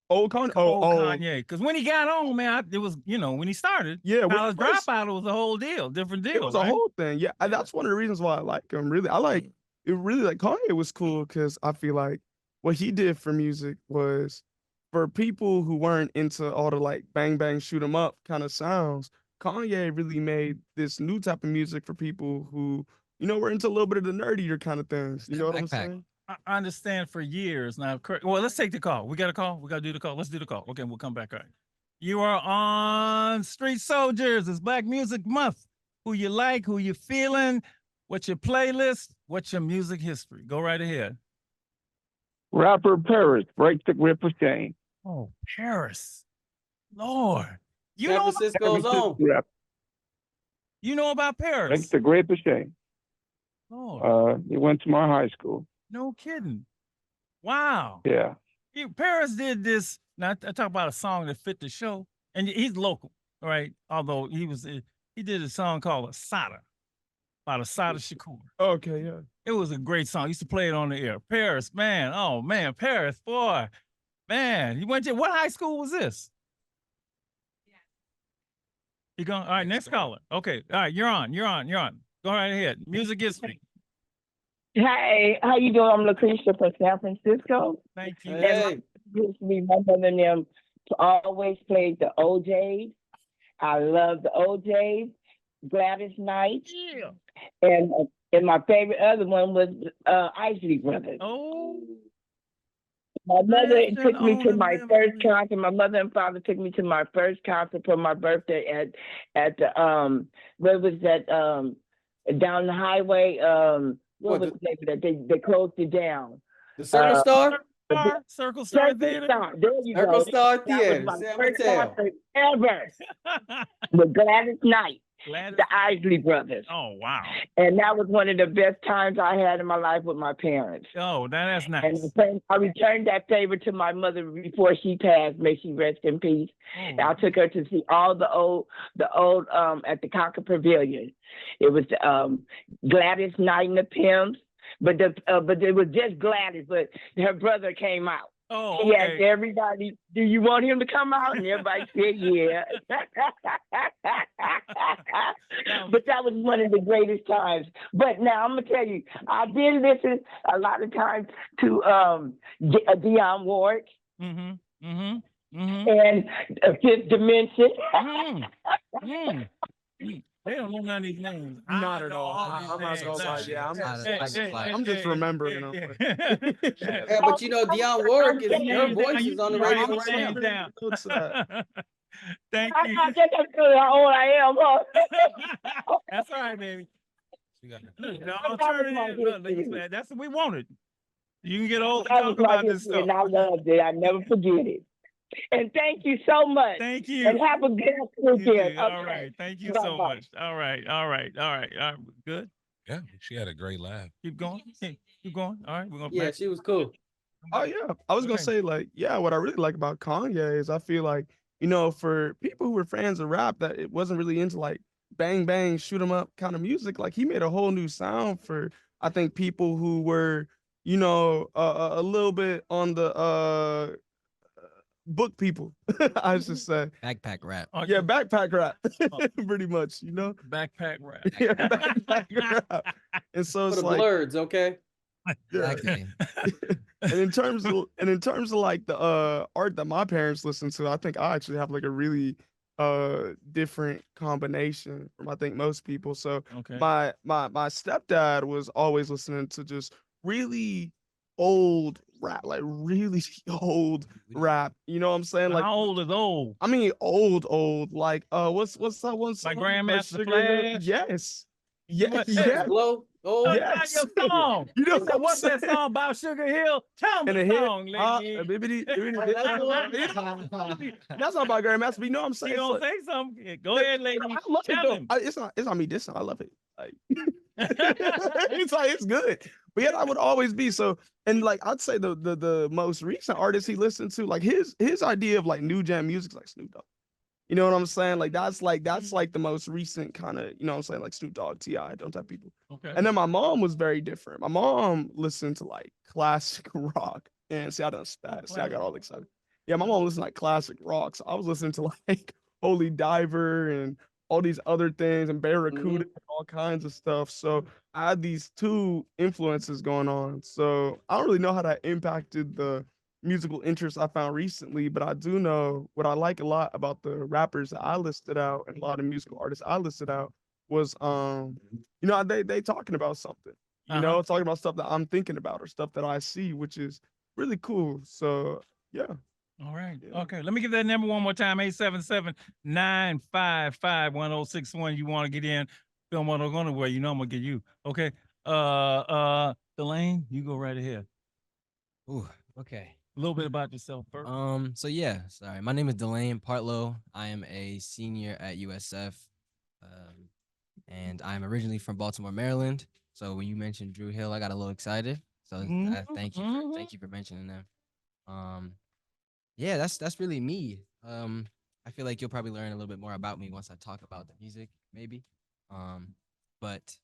old Kanye. Because when he got on, man, it was when he started. Yeah, when he College first- Dropout was a whole deal, different deal. it was a right? whole thing. Yeah, and that's one of the reasons why I like him. Really, I like it. Really, like Kanye was cool because I feel like what he did for music was for people who weren't into all the like bang bang shoot 'em up kind of sounds, Kanye really made this new type of music for people who, you know, were into a little bit of the nerdier kind of things. You know what I'm saying? I understand for years now. Well, let's take the call. We got a call. We got to do the call. Let's do the call. Okay, we'll come back. All right. You are on Street Soldiers. It's Black Music Month. Who you like? Who you feeling? What's your playlist? What's your music history? Go right ahead. Rapper Paris breaks the grip of shame. Oh, Paris. Lord. You San know Francisco's on. You know about Paris? Breaks the grip of shame. Lord. He went to my high school. No kidding. Wow. Yeah. Paris did this. Now I talk about a song that fit the show, and he's local, right? Although he did a song called Asada, by Asada Shakur. Okay, yeah. It was a great song. I used to play it on the air. Paris, man. Oh man, Paris, boy, man. You went to what high school was this? You going? All right, next caller. Okay, all right, you're on. Go right ahead. Music history. Hey, how you doing? I'm Lucretia from San Francisco. Thank you. Hey. My mother and them always played the OJs. I love the OJs, Gladys Knight. Yeah. And my favorite other one was Isley Brothers. Oh. My mother took me to my first concert. My mother and father took me to my first concert for my birthday at the where was that down the highway what was the name of that? They closed it down. The Circle Star? Circle Star Theater. There you Circle go. Star That Theater. was my San first Mateo. concert ever with Gladys Knight, the Isley Brothers. Oh, wow. And that was one of the best times I had in my life with my parents. Oh, that's nice. And I returned that favor to my mother before she passed. May she rest in peace. Oh. I took her to see all the old at the Concord Pavilion. It was Gladys Knight and the Pimps, but it was just Gladys, but her brother came out. Oh, He okay. asked everybody, "Do you want him to come out?" And everybody said, "Yeah." But that was one of the greatest times. But now I'm gonna tell you, I did listen a lot of times to Dionne Warwick and Fifth Dimension. They don't know none of these names. Not at all. I'm not gonna lie. Yeah, I'm just remembering them. Yeah, but you know, Dionne Warwick, her voice is on the radio right now. Thank I you. guess that's how old I am. Huh? That's all right, baby. No, turn it in. Look, that's what we wanted. You can get old and talk about this stuff. And I loved it. I never forget it. And thank you so much. Thank you. And have a good weekend. All right. Thank you so much. All right. Good. Yeah, she had a great laugh. Keep going. Keep going. All right. We're gonna Yeah, she was cool. Oh yeah. I was gonna say, like, yeah, what I really like about Kanye is I feel like, you know, for people who were fans of rap that it wasn't really into like bang bang shoot 'em up kind of music, like he made a whole new sound for I think people who were, you know, a little bit on the book people, I should say. Backpack rap. Yeah, backpack rap. Pretty much, you know? Backpack rap. Yeah, backpack rap. And so For it's the like blurs, okay? yeah. and in terms of like the art that my parents listen to, I think I actually have like a really different combination from I think most people. So my stepdad was always listening to just really old rap, like really old rap. You know what I'm saying? Like how old is old? I mean old. Like what's that one song? Like Grandmaster Flash? Yes. Yes. Glow. Oh, yes. Your song. You know what's that song about Sugar Hill? Tell me the song, lady. That's not about Grandmaster, but you know what I'm saying? You don't say something. Go ahead, lady. I love Tell it though. It's not me dissing. I love it. Like it's like it's good. But yeah, I would always be so. And like I'd say the most recent artist he listened to, like his idea of like new jam music is like Snoop Dogg. You know what I'm saying? Like that's like the most recent kind of, you know what I'm saying, like Snoop Dogg, T.I., those type of people. Okay. And then my mom was very different. My mom listened to like classic rock. And see, I done spat. See, I got all excited. Yeah, my mom listened to like classic rock. So I was listening to like Holy Diver and all these other things and Barracuda and all kinds of stuff. So I had these two influences going on. So I don't really know how that impacted the musical interests I found recently, but I do know what I like a lot about the rappers that I listed out and a lot of musical artists I listed out was they talking about something. Talking about stuff that I'm thinking about or stuff that I see, which is really cool. So yeah. All right. Yeah. Okay. Let me get that number one more time. 877-955-1061. You want to get in? Film on going away. You know I'm gonna get you. Okay. Delayn, you go right ahead. Ooh, okay. A little bit about yourself first. So yeah, sorry. My name is Delayn Partlow. I am a senior at USF. And I'm originally from Baltimore, Maryland. So when you mentioned Drew Hill, I got a little excited. So thank you for mentioning them. Yeah, that's really me. I feel like you'll probably learn a little bit more about me once I talk about the music, maybe. But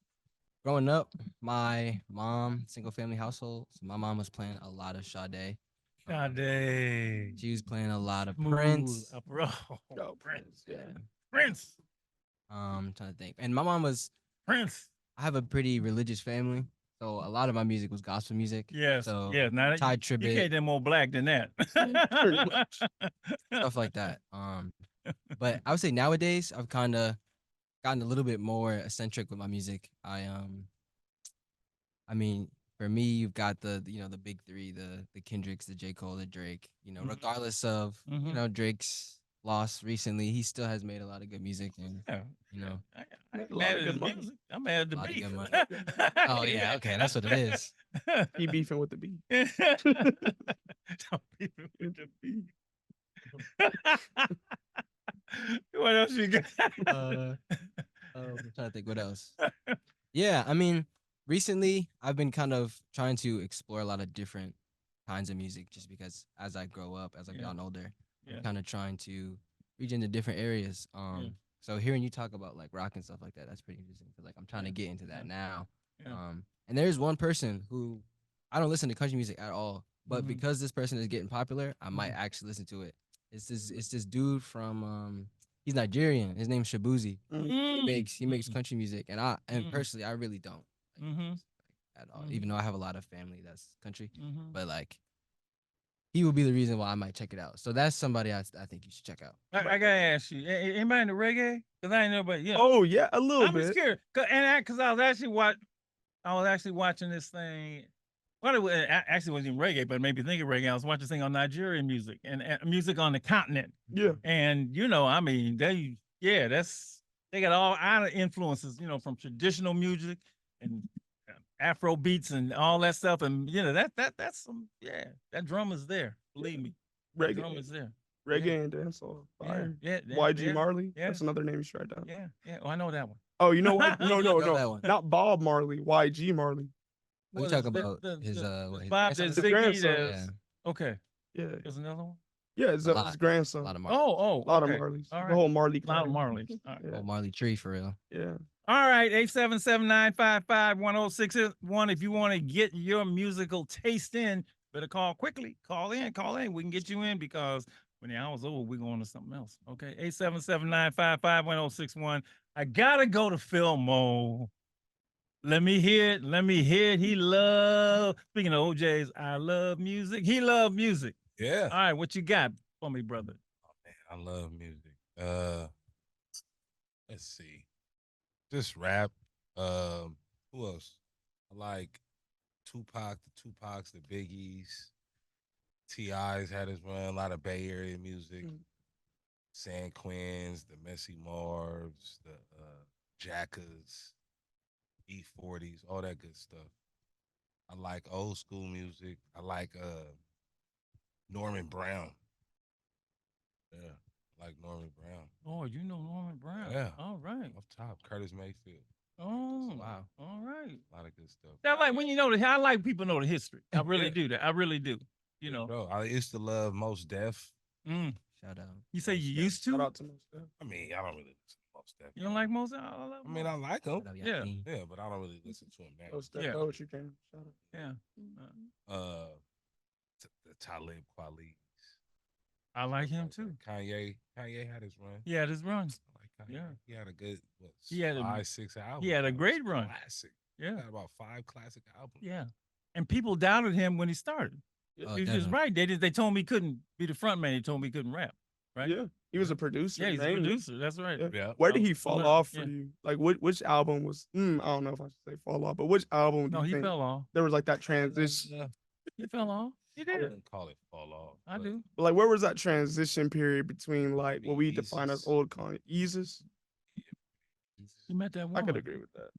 growing up, my mom, single family household, so my mom was playing a lot of Sade. She was playing a lot of Prince. Prince. Yeah. Prince. Trying to think. And my mom was Prince. I have a pretty religious family, so a lot of my music was gospel music. Yes. So yeah. Now Ty you Tribbett, can't get more black than that. stuff like that. But I would say nowadays I've kind of gotten a little bit more eccentric with my music. I mean, for me, you've got the big three, the Kendricks, the J. Cole, the Drake. Regardless of Drake's loss recently, he still has made a lot of good music, and I'm mad at his music. I'm mad at the beef. Oh yeah, okay, that's what it is. He beefing with the beef. Don't beefing with the beef. What else you got? I'm trying to think what else. Yeah, I mean, recently I've been kind of trying to explore a lot of different kinds of music, just because as I grow up, as I've gotten older, I'm kind of trying to reach into different areas. So hearing you talk about like rock and stuff like that, that's pretty interesting, because like I'm trying to get into that now. And there's one person who I don't listen to country music at all, but because this person is getting popular, I might actually listen to it. It's this dude from he's Nigerian. His name's Shabuzi. He makes country music, and personally I really don't at all. Even though I have a lot of family that's country, but like he will be the reason why I might check it out. So that's somebody I think you should check out. I gotta ask you, anybody into reggae? Because I ain't know, but yeah. Oh yeah, a little bit. I'm scared, because I was actually watching this thing. Well, it actually wasn't even reggae, but it made me think of reggae. I was watching this thing on Nigerian music and music on the continent. Yeah. And I mean, they got all kind of influences, from traditional music and Afro beats and all that stuff. And that's some, that drum is there. Believe me. Reggae. Drum is there. Reggae and dancehall. Fire. Yeah. YG Marley. Yeah. That's another name you should write down. Yeah. Oh, I know that one. Oh, you know what? No. Not Bob Marley. YG Marley. We talk about his grandson. Yeah. Okay. Yeah. There's another one. Yeah, it's his grandson. A lot of Marley. A lot of Marleys. All right. The whole Marley. A lot of Marleys. All right. Whole Marley tree for real. Yeah. All right, 877-955-1061. If you want to get your musical taste in, better call quickly. Call in. We can get you in, because when the hour's over, we're going to something else. Okay, 877-955-1061. I gotta go to Fillmore. Let me hear it. Speaking of OJs, I love music. He love music. Yeah. All right, what you got for me, brother? Oh man, I love music. Let's see. Just rap. Who else? I like Tupac, the Biggies. T.I.'s had his run. A lot of Bay Area music. San Quins, the Messy Marvs, the Jackas, E40s, all that good stuff. I like old school music. I like Norman Brown. Yeah, I like Norman Brown. Oh, you know Norman Brown. Yeah. All right. Off top, Curtis Mayfield. Oh, wow. All right. A lot of good stuff. I like when I like people know the history. I really do that. I really do. Bro, I used to love Mos Def. Shout out. You say you used to? Shout out to Mos Def. I mean, I don't really listen to Mos Def. You don't like Mos Def? I mean, I like him. Yeah. Yeah, but I don't really listen to him now. Mos Def, know what you can. Shout out. Yeah. The Talib Kweli. I like him too. Kanye had his run. He had his run. I like Kanye. Yeah. He had a good, He had 5-6 albums. He had a great run. Classic. Yeah. He had about 5 classic albums. Yeah. And people doubted him when he started. Oh, He was just right. They told me he couldn't be the front man. They told me he couldn't rap. Right? Yeah, he was a producer. Yeah, he's a producer. That's right. Yeah. Where did he fall off for you? Like, which album was? I don't know if I should say fall off, but which album? No, he fell off. There was like that transition. He fell off. He did. I wouldn't call it fall off. I do. But like, where was that transition period between like what we define as old Kanye? Yeezus? You met that woman. I could agree with that.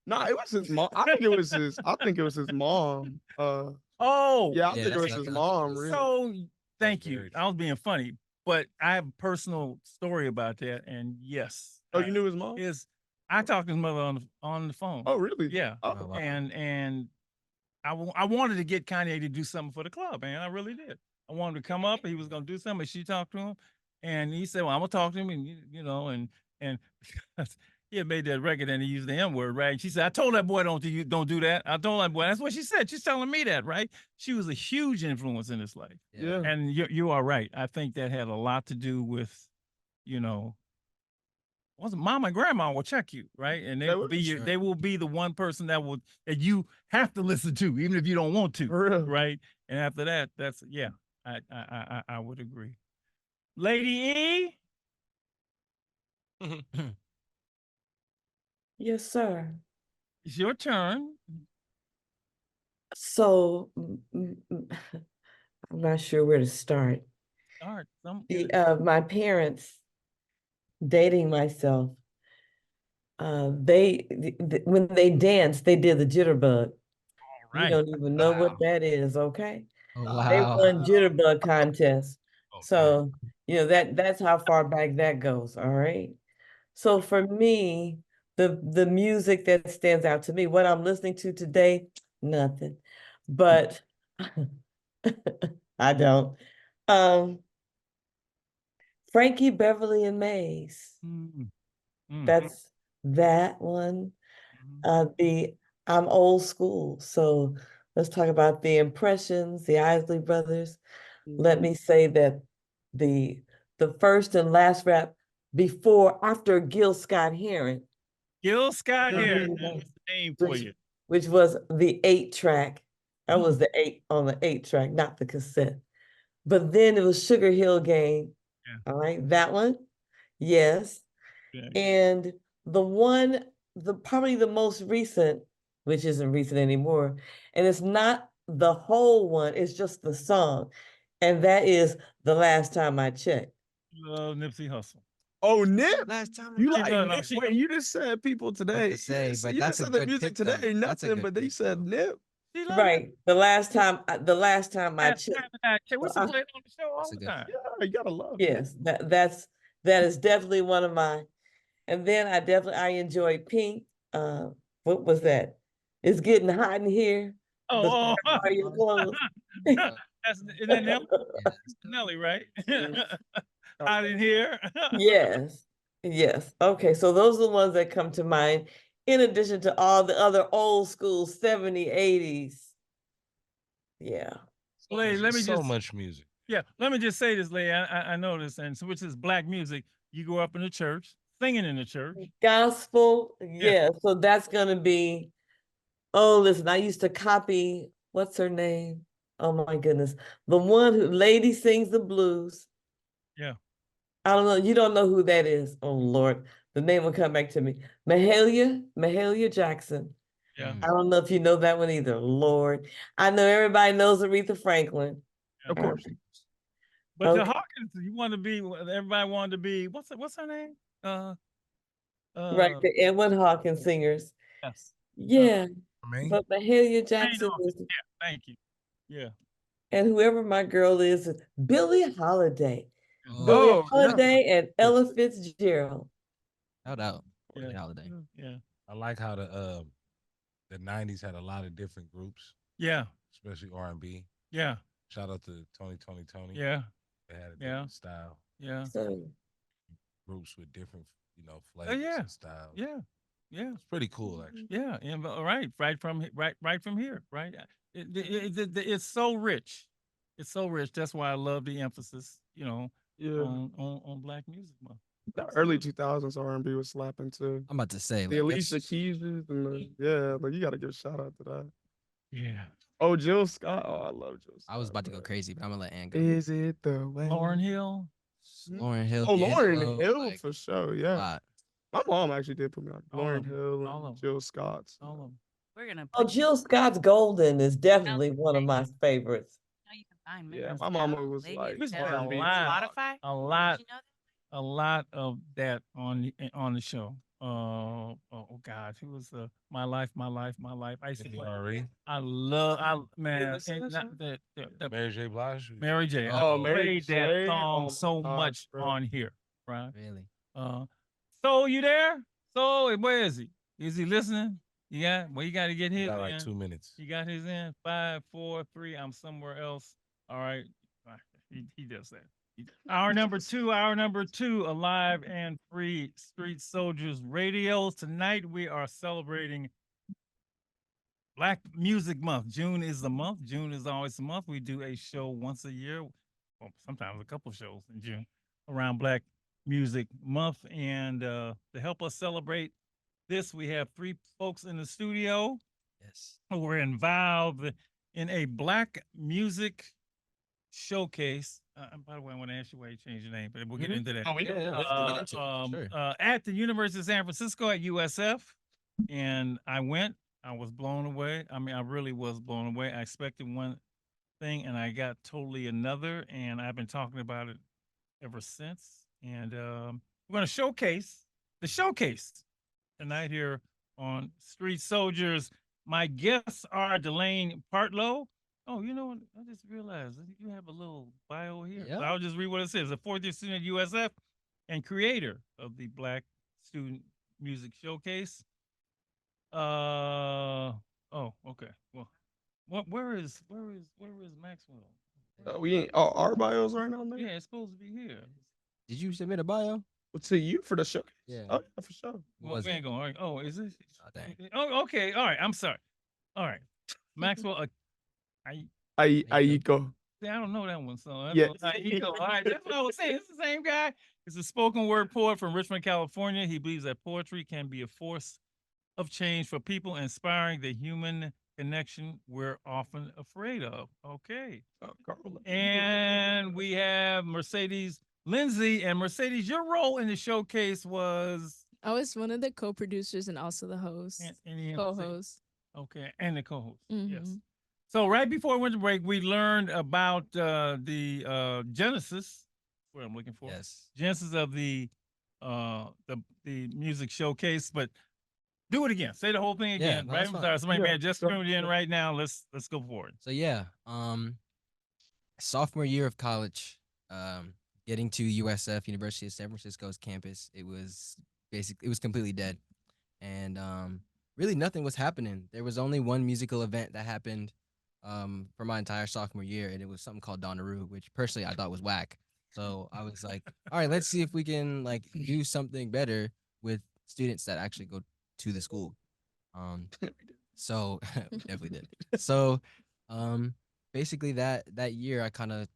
No, it was his mom. I think it was his. I think it was his mom. Oh, yeah, I think it was his mom. Really. So thank you. I was being funny, but I have a personal story about that. And yes. Oh, you knew his mom? I talked to his mother on the phone. Oh, really? Yeah. Oh, wow. And I wanted to get Kanye to do something for the club, man. I really did. I wanted to come up. He was going to do something. And she talked to him, and he said, "Well, I'm gonna talk to him." And and he had made that record, and he used the M word, right? She said, "I told that boy don't do that." I told that boy. That's what she said. She's telling me that, right? She was a huge influence in his life. Yeah. And you are right. I think that had a lot to do with, mom and grandma will check you, right? And they will be the one person that you have to listen to, even if you don't want to, right? And after that, I would agree. Lady E, Yes, sir. it's your turn. So I'm not sure where to start. Start. My parents dating myself. When they danced, they did the jitterbug. Right. You don't even know what that is, okay? Oh, wow. They won jitterbug contest. So, that's how far back that goes, all right? So for me, the music that stands out to me, what I'm listening to today, nothing. But I don't. Frankie Beverly and Mays. That's that one. I'm old school, so let's talk about the Impressions, the Isley Brothers. Let me say that the first and last rap after Gil Scott-Heron. Gil Scott-Heron, that's the name for you. Which was the 8-track. That was the 8 on the 8-track, not the cassette. But then it was Sugar Hill Gang. Yeah. All right, that one. Yes. Yeah. And probably the most recent, which isn't recent anymore, and it's not the whole one, it's just the song. And that is The Last Time I Checked. Nipsey Hussle. Oh, Nip! Last time You like Nip? Wait, you just said people today. But you that's said a the good music pick, today though. ain't That's a nothing, good but they said Nip. Right. The last time I checked. We used to play it on the show all the time. Yeah, you gotta love. Yes, that is definitely one of mine. And then I enjoy Pink. What was that? It's getting hot in here. Oh, are your clothes? Isn't that Nelly, right? Hot in here. Yes. Okay, so those are the ones that come to mind, in addition to all the other old school 70s, 80s. Yeah. Lay, let me so much music. Yeah, let me just say this, Lay. I noticed, and so which is black music. You grew up in the church, singing in the church. Gospel, yeah. So that's gonna be. Oh, listen, I used to copy. What's her name? Oh my goodness, the one who lady sings the blues. Yeah. I don't know. You don't know who that is. Oh Lord, the name will come back to me. Mahalia Jackson. Yeah. I don't know if you know that one either. Lord, I know everybody knows Aretha Franklin. Of course. But the Hawkins, everybody wanted to be. What's her name? Right, the Edwin Hawkins singers. Yes. Yeah. But Mahalia Jackson is. Yeah, thank you. Yeah. And whoever my girl is Billie Holiday. Billie Holiday and Ella Fitzgerald. Shout out. Billie Holiday. Yeah. I like how the 90s had a lot of different groups. Yeah. Especially R&B. Yeah. Shout out to Tony. Yeah. They had a different style. Yeah. Groups with different, flavors and styles. Yeah. Yeah. It's pretty cool, actually. Yeah. And right from here, right? It's so rich. It's so rich. That's why I love the emphasis, on black music. The early 2000s R&B was slapping too. I'm about to say the Alicia Keys and like you got to give a shout out to that. Yeah. Oh, Jill Scott. Oh, I love Jill Scott. I was about to go crazy, but I'm gonna let Ann go. Is it the way? Lauryn Hill. Lauryn Hill. Oh, yeah, Lauryn Hill like, for sure. Yeah. My mom actually did put me on Lauryn Hill and Jill Scott. All of them. We're gonna. Oh, Jill Scott's Golden is definitely one of my favorites. Now you can find me. Yeah, my mama was like, Spotify. A lot of that on the show. Oh God, who was my life, my life, my life? I used to play. Man, the Mary J. Blige. Mary J. Oh, I Mary played that J. song Oh, so God, much bro. on here, right? Really? So you there? So where is he? Is he listening? You got to get his Got like in. 2 minutes. You got his in. 5, 4, 3. I'm somewhere else. All right. He does that. Hour number two, Alive and Free Street Soldiers Radio. Tonight we are celebrating Black Music Month. June is the month. June is always the month. We do a show once a year, well, sometimes a couple shows in June around Black Music Month. And to help us celebrate this, we have 3 folks in the studio. Yes. Who were involved in a Black music showcase. By the way, I want to ask you why you changed your name, but we'll get into that. Oh, let's get into it. Sure. At the University of San Francisco at USF, and I went. I was blown away. I mean, I really was blown away. I expected one thing, and I got totally another, and I've been talking about it ever since. And we're going to showcase the showcase tonight here on Street Soldiers. My guests are Delayn Partlow. Oh, you know what? I just realized you have a little bio here. Yeah. So I'll just read what it says. A 4th-year student at USF and creator of the Black Student Music Showcase. Okay. Well, where is Maxwell? We ain't our bios right now, man. Yeah, it's supposed to be here. Did you submit a bio? Well, to you for the showcase? Yeah. Oh, yeah, for sure. Well, we ain't going. Oh, is it? Oh, dang. Oh, okay. All right. I'm sorry. All right. Maxwell. Aiko. See, I don't know that one, so Yeah. All right, that's what I was saying. It's the same guy. He's a spoken word poet from Richmond, California. He believes that poetry can be a force of change for people, inspiring the human connection we're often afraid of. Okay. And we have Mercedes Lindsay. And Mercedes, your role in the showcase was? I was one of the co-producers and also the host, co-host. Okay, and the co-host. Mhm. Yes. So right before winter break, we learned about the genesis. What I'm looking for. Yes. Genesis of the music showcase. But do it again. Say the whole thing again. No, right? that's I'm fine. sorry. Somebody may have just tuned in right now. Let's go forward. So yeah, sophomore year of college, getting to USF, University of San Francisco's campus, it was completely dead, and really nothing was happening. There was only one musical event that happened for my entire sophomore year, and it was something called Donnaroo, which personally I thought was whack. So I was like, all right, let's see if we can like do something better with students that actually go to the school. So we definitely did. So basically that year I kind of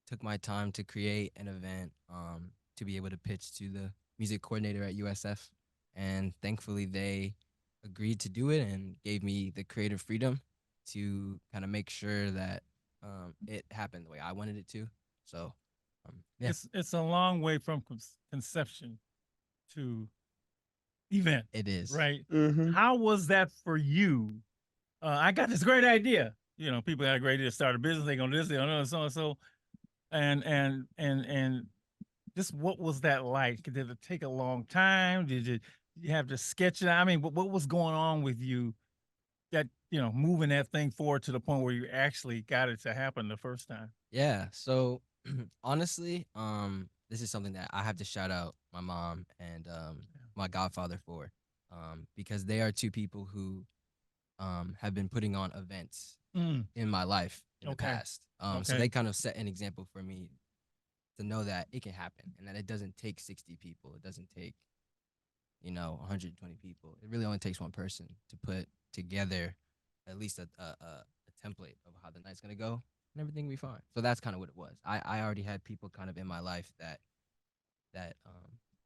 took my time to create an event to be able to pitch to the music coordinator at USF, and thankfully they agreed to do it and gave me the creative freedom to kind of make sure that it happened the way I wanted it to. So yeah. It's a long way from conception to event. It is. Right. Mhm. How was that for you? I got this great idea. You know, people had a great idea to start a business. They gonna do this, they gonna do so and so, and just what was that like? Did it take a long time? Did you have to sketch it? I mean, what was going on with you that moving that thing forward to the point where you actually got it to happen the first time? Yeah. So honestly, this is something that I have to shout out my mom and my godfather for, because they are two people who have been putting on events in my life in the past. So they kind of set an example for me to know that it can happen and that it doesn't take 60 people. It doesn't take 120 people. It really only takes one person to put together at least a template of how the night's gonna go, and everything will be fine. So that's kind of what it was. I already had people kind of in my life that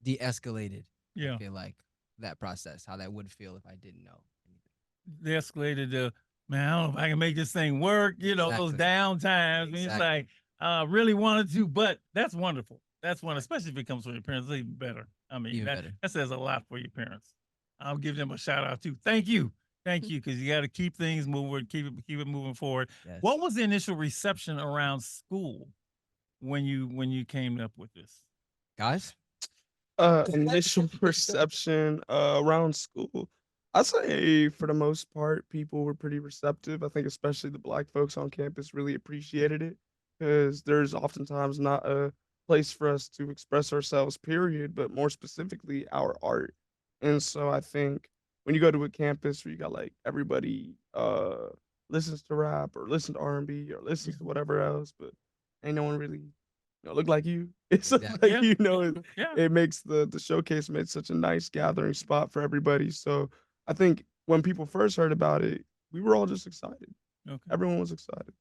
de-escalated. Yeah. I feel like that process, how that would feel if I didn't know anything. They escalated man, I don't know if I can make this thing work. You know, those down times. Exactly. It's like, really wanted to, but that's wonderful. That's one, especially if it comes from your parents, it's even better. I mean, that says a lot for your parents. I'll give them a shout out too. Thank you. Thank you, because you got to keep things moving, keep it moving forward. Yes. What was the initial reception around school when you came up with this, guys? Initial perception around school. I'd say for the most part, people were pretty receptive. I think especially the Black folks on campus really appreciated it because there's oftentimes not a place for us to express ourselves, period, but more specifically our art. And so I think when you go to a campus where you got like everybody listens to rap or listen to R&B or listens to whatever else, but ain't no one really look like you. It's like it makes the showcase made such a nice gathering spot for everybody. So I think when people first heard about it, we were all just excited. Okay. Everyone was excited.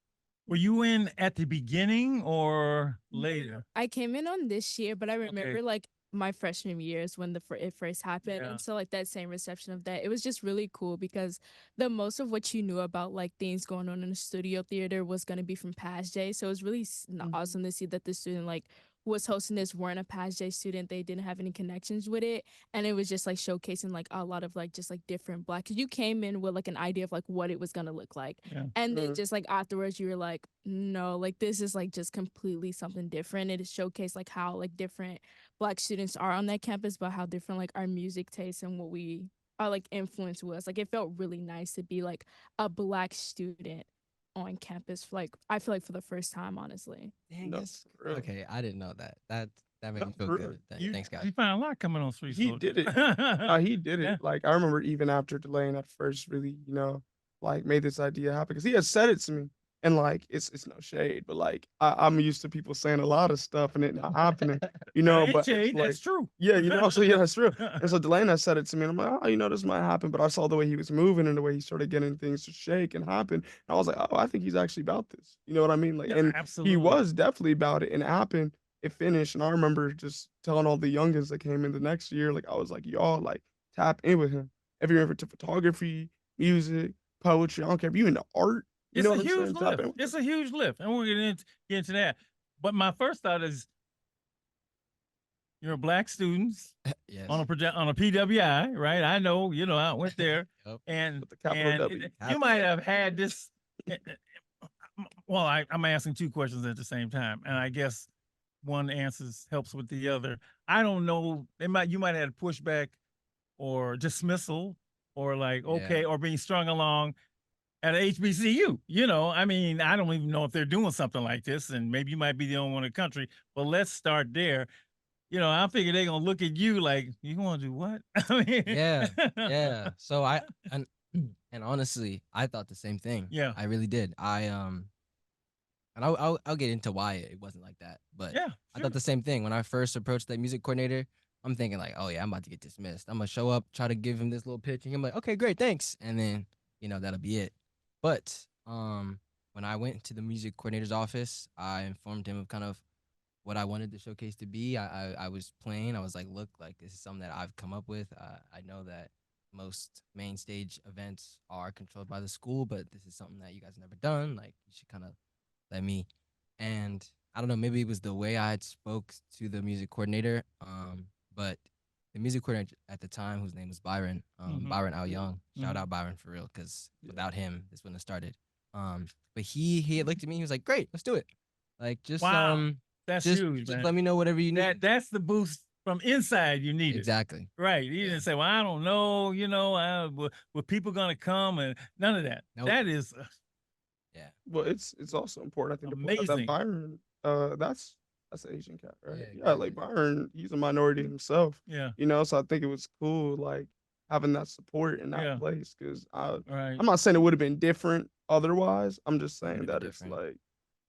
Were you in at the beginning or later? I came in on this year, but I remember like my freshman years when it first happened. And so like that same reception of that, it was just really cool because the most of what you knew about like things going on in the studio theater was going to be from Past J. So it was really awesome to see that the student like was hosting this weren't a Past J student. They didn't have any connections with it. And it was just like showcasing like a lot of like just like different Black, because you came in with like an idea of like what it was going to look like. Yeah. And then just like afterwards you were like, no, like this is like just completely something different. It is showcased like how like different Black students are on that campus, but how different like our music tastes and what we are like influenced with us. Like it felt really nice to be like a Black student on campus, like I feel like for the first time, honestly. Dang, okay, I didn't know that. That made me feel good. Thanks, guys. You found a lot coming on Street. He did it. He did it. Like I remember even after Delayn at first really, like made this idea happen because he had said it to me. And like it's no shade, but like I'm used to people saying a lot of stuff and it not happening, but shade, like, that's true. Yeah, so yeah, that's true. And so Delayn said it to me, and I'm like, this might happen, but I saw the way he was moving and the way he started getting things to shake and happen. And I was like, I think he's actually about this. You know what I mean? Like, and absolutely. He was definitely about it, and it happened. It finished, and I remember just telling all the youngins that came in the next year, like I was like, y'all like tap in with him. If you're into photography, music, poetry, I don't care if you into art. It's a huge lift. It's a huge lift, and we'll get into that. But my first thought is, you're Black students on a PWI, right? I know, I went there, and you might have had this. Well, I'm asking two questions at the same time, and I guess one helps with the other. I don't know. You might have had pushback or dismissal, or like or being strung along at HBCU, I mean, I don't even know if they're doing something like this, and maybe you might be the only one in the country, but let's start there. I figure they're going to look at you like, you want to do what? I mean, yeah. So and honestly, I thought the same thing. Yeah. I really did. And I'll get into why it wasn't like that, but I thought the same thing. When I first approached that music coordinator, I'm thinking like, oh yeah, I'm about to get dismissed. I'm going to show up, try to give him this little pitch, and I'm like, okay, great, thanks. And then, that'll be it. But when I went to the music coordinator's office, I informed him of kind of what I wanted the showcase to be. I was playing. I was like, look, like this is something that I've come up with. I know that most main stage events are controlled by the school, but this is something that you guys have never done. Like you should kind of let me. And I don't know, maybe it was the way I had spoke to the music coordinator. But the music coordinator at the time, whose name was Byron, Byron Al Young. Shout out Byron for real, because without him, this wouldn't have started. But he had looked at me. He was like, "Great, let's do it." Like just that's just, huge. Just man. let me know whatever you need. That's the boost from inside you need. Exactly. Right. You didn't say, "Well, I don't know." Were people gonna come and none of that. Nope. That is. Well, it's also important. I think amazing. That Byron, that's an Asian cat, right? Yeah, like Byron, he's a minority himself. Yeah. So I think it was cool, like having that support in that place. Because I'm not saying it would have been different otherwise. I'm just saying that it's like,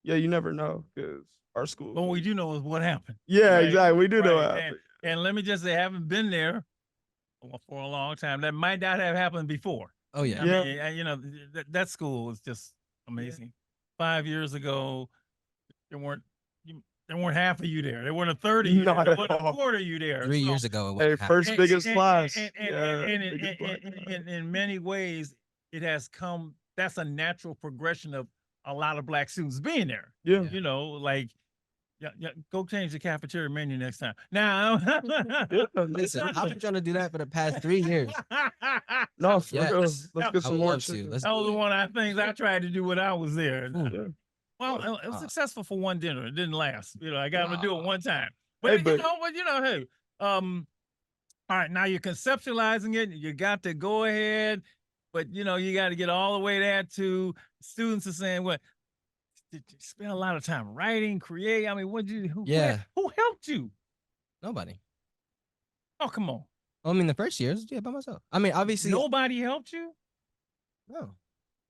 you never know, because our school. But what we do know is what happened. Yeah, right? Exactly. We do know what happened. And let me just say, I haven't been there for a long time. That might not have happened before. Oh yeah. I mean, that school is just amazing. 5 years ago, there weren't half of you there. There weren't a third of you there. There wasn't a quarter of you there. 3 years ago, it was biggest class. And in many ways, it has come that's a natural progression of a lot of Black students being there. Yeah. You know, like, yeah, go change the cafeteria menu next time. Now, listen, I've been trying to do that for the past 3 years. No, for real. Yes. Let's get I some would more love to. chicken. Let's that was do it. one of the things I tried to do when I was there. Yeah. Well, it was successful for one dinner. It didn't last. You know, I got to do it one time. Hey, But you know, hey, all right, now you're conceptualizing it. You got to go ahead, but you know, you got to get all the way there to students are saying, "What? Did you spend a lot of time writing, create? I mean, who helped you? Nobody. Oh, come on. I mean, the first years, yeah, by myself. I mean, obviously, Nobody helped you? no.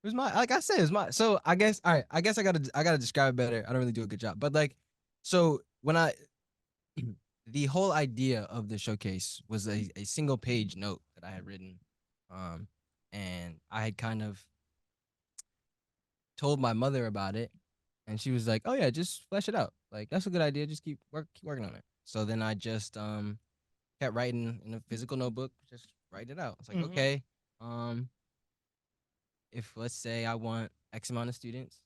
It was my, like I said, it's my. So I guess, all right. I guess I gotta describe it better. I don't really do a good job, but like, so when the whole idea of the showcase was a single page note that I had written, and I had kind of told my mother about it, and she was like, "Oh yeah, just flesh it out. Like that's a good idea. Just keep working on it." So then I just kept writing in a physical notebook, just write it out. It's like, okay, if let's say I want X amount of students,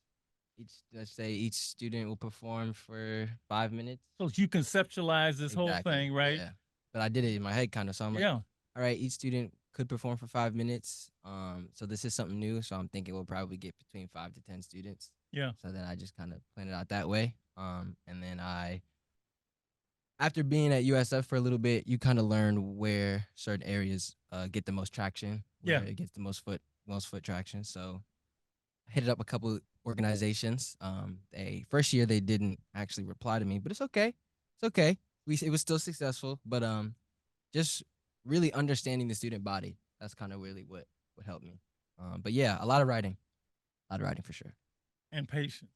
let's say each student will perform for 5 minutes. So you conceptualize this whole thing, right? Yeah. But I did it in my head kind of. So I'm like, Yeah. all right, each student could perform for 5 minutes. So this is something new. So I'm thinking we'll probably get between 5 to 10 students. Yeah. So then I just kind of planned it out that way. And then after being at USF for a little bit, you kind of learn where certain areas get the most traction. Where it gets the most foot traction. So I hit it up a couple organizations. First year they didn't actually reply to me, but it's okay. It's okay. It was still successful, but just really understanding the student body. That's kind of really what helped me. But yeah, a lot of writing for sure. And patience.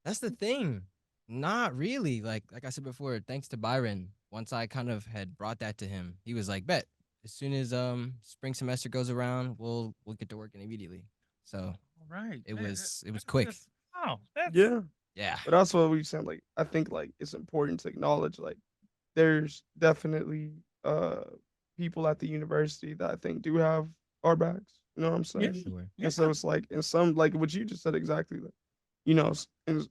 That's the thing. Not really. Like I said before, thanks to Byron, once I kind of had brought that to him, he was like, "Bet, as soon as spring semester goes around, we'll get to working immediately." So right. It was quick. Yeah. But that's what we said. Like I think like it's important to acknowledge like there's definitely people at the university that I think do have our backs. You know what I'm saying? Yeah, sure. And so it's like in some like what you just said exactly. Like, you know, and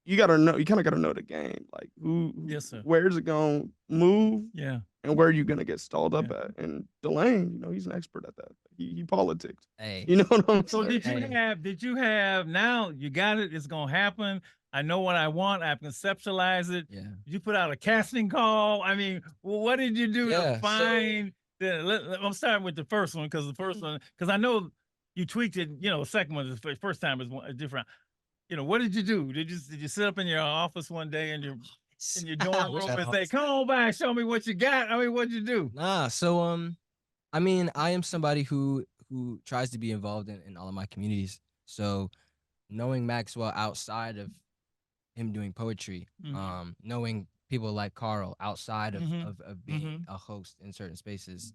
you gotta know. You kind of gotta know the game. Like who yes, sir. Where's it gonna move? Yeah. And where are you gonna get stalled up at? And Delayn, you know, he's an expert at that. He politics. Hey. You know what I'm So saying? did you have now you got it, it's gonna happen. I know what I want, I've conceptualized it. Yeah. Did you put out a casting call? I mean, what did you do to find I'm starting with the first one because I know you tweaked it, you know, the second one, the first time is different. You know, what did you do? Did you sit up in your office one day in your dorm room and say, "Come on by, show me what you got"? I mean, what'd you do? Nah, so I mean, I am somebody who tries to be involved in all of my communities. So knowing Maxwell outside of him doing poetry, knowing people like Carl outside of being a host in certain spaces,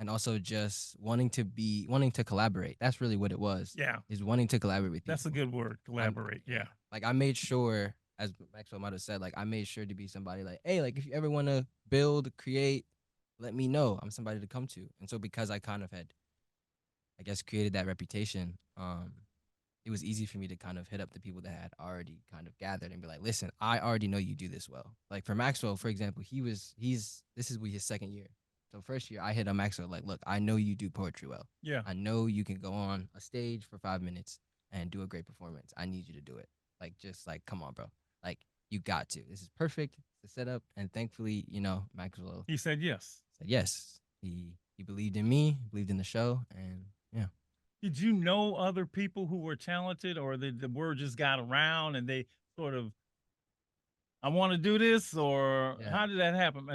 and also just wanting to collaborate. That's really what it was. Yeah. Is wanting to collaborate with people. That's a good word, collaborate. Yeah. Like I made sure, as Maxwell might have said, like I made sure to be somebody like, hey, like if you ever want to build, create, let me know. I'm somebody to come to. And so because I kind of had, I guess, created that reputation, it was easy for me to kind of hit up the people that had already kind of gathered and be like, listen, I already know you do this well. Like for Maxwell, for example, this is his second year. So first year I hit on Maxwell like, look, I know you do poetry well. Yeah. I know you can go on a stage for 5 minutes and do a great performance. I need you to do it. Like, just like, come on, bro. Like, you got to. This is perfect. It's a setup. And thankfully, you know, Maxwell. He said yes. Said yes. He believed in me, believed in the show, and yeah. Did you know other people who were talented, or the word just got around and they sort of, I want to do this, or how did that happen?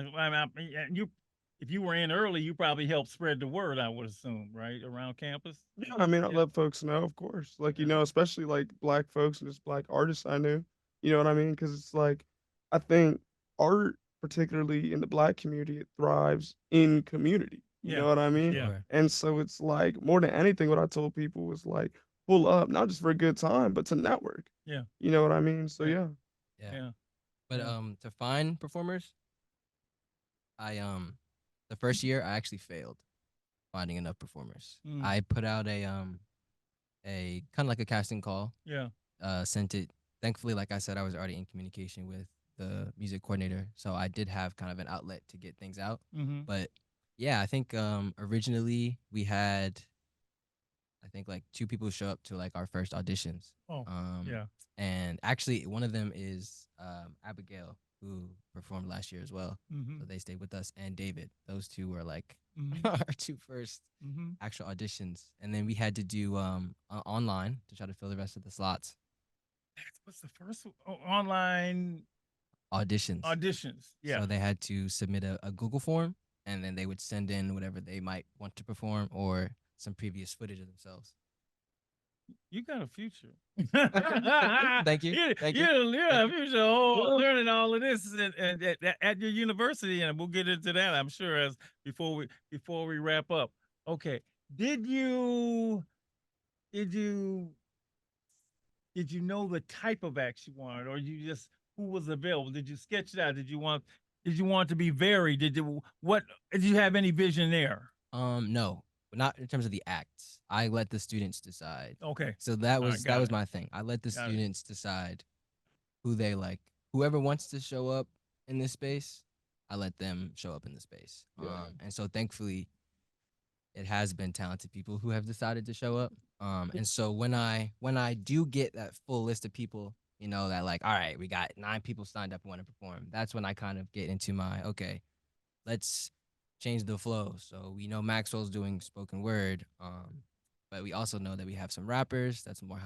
If you were in early, you probably helped spread the word, I would assume, right, around campus? Yeah, I mean, I let folks know, of course. Like, you know, especially like Black folks and just Black artists I knew. You know what I mean? Because it's like, I think art, particularly in the Black community, it thrives in community. You know what I mean? Yeah. And so it's like, more than anything, what I told people was like, pull up, not just for a good time, but to network. Yeah. You know what I mean? So yeah. But to find performers, the first year I actually failed finding enough performers. I put out a kind of like a casting call. Yeah. Sent it. Thankfully, like I said, I was already in communication with the music coordinator, so I did have kind of an outlet to get things out. Mm-hmm. But yeah, I think originally we had, I think like 2 people show up to like our first auditions. Oh, yeah. And actually, one of them is Abigail, who performed last year as well. Mm-hmm. So they stayed with us, and David. Those 2 were like Mm-hmm. our 2 first Mm-hmm. actual auditions, and then we had to do online to try to fill the rest of the slots. What's the first one? Oh, online Auditions. Auditions. Yeah. So they had to submit a Google form, and then they would send in whatever they might want to perform or some previous footage of themselves. You got a future. Thank you. Thank you. You have a future learning all of this at your university, and we'll get into that, I'm sure, as before we wrap up. Okay. Did you know the type of acts you wanted, or you just who was available? Did you sketch it out? Did you want it to be varied? Did you have any vision there? No, not in terms of the acts. I let the students decide. Okay. So that was my thing. I let the students decide who they like. Whoever wants to show up in this space, I let them show up in the space. And so thankfully, it has been talented people who have decided to show up. And so when I do get that full list of people, you know, that like, all right, we got 9 people signed up and want to perform. That's when I kind of get into my, okay, let's change the flow. So we know Maxwell's doing spoken word, but we also know that we have some rappers that's more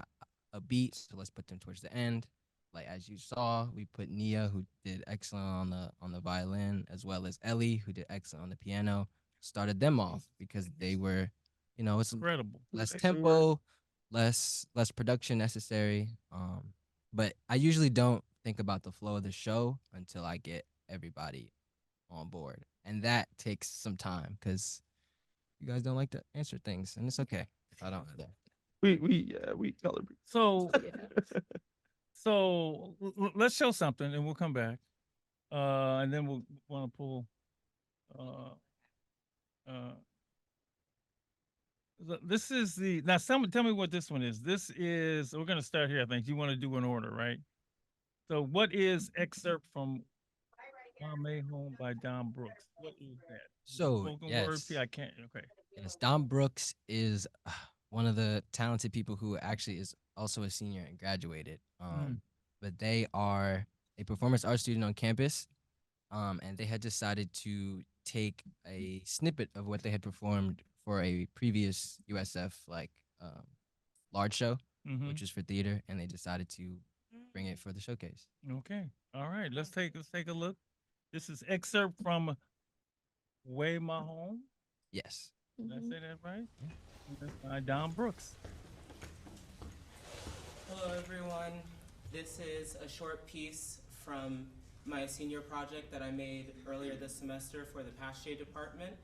a beat. So let's put them towards the end. Like as you saw, we put Nia, who did excellent on the violin, as well as Ellie, who did excellent on the piano. Started them off because they were, you know, it's incredible. Less tempo, less production necessary. But I usually don't think about the flow of the show until I get everybody on board, and that takes some time because you guys don't like to answer things, and it's okay if I don't. We color. So so let's show something, and we'll come back, and then we'll want to pull. This is now. Tell me what this one is. This is. We're gonna start here. I think you want to do an order, right? So, what is excerpt from "My Home" by Don Brooks? What is that? So Spoken yes, word? I can't. Okay. Yes, Don Brooks is one of the talented people who actually is also a senior and graduated. But they are a performance art student on campus, and they had decided to take a snippet of what they had performed for a previous USF large show, which was for theater, and they decided to bring it for the showcase. Okay. All right. Let's take a look. This is excerpt from "Way My Home." Yes. Did I say that right? That's by Don Brooks. Hello, everyone. This is a short piece from my senior project that I made earlier this semester for the Pache department.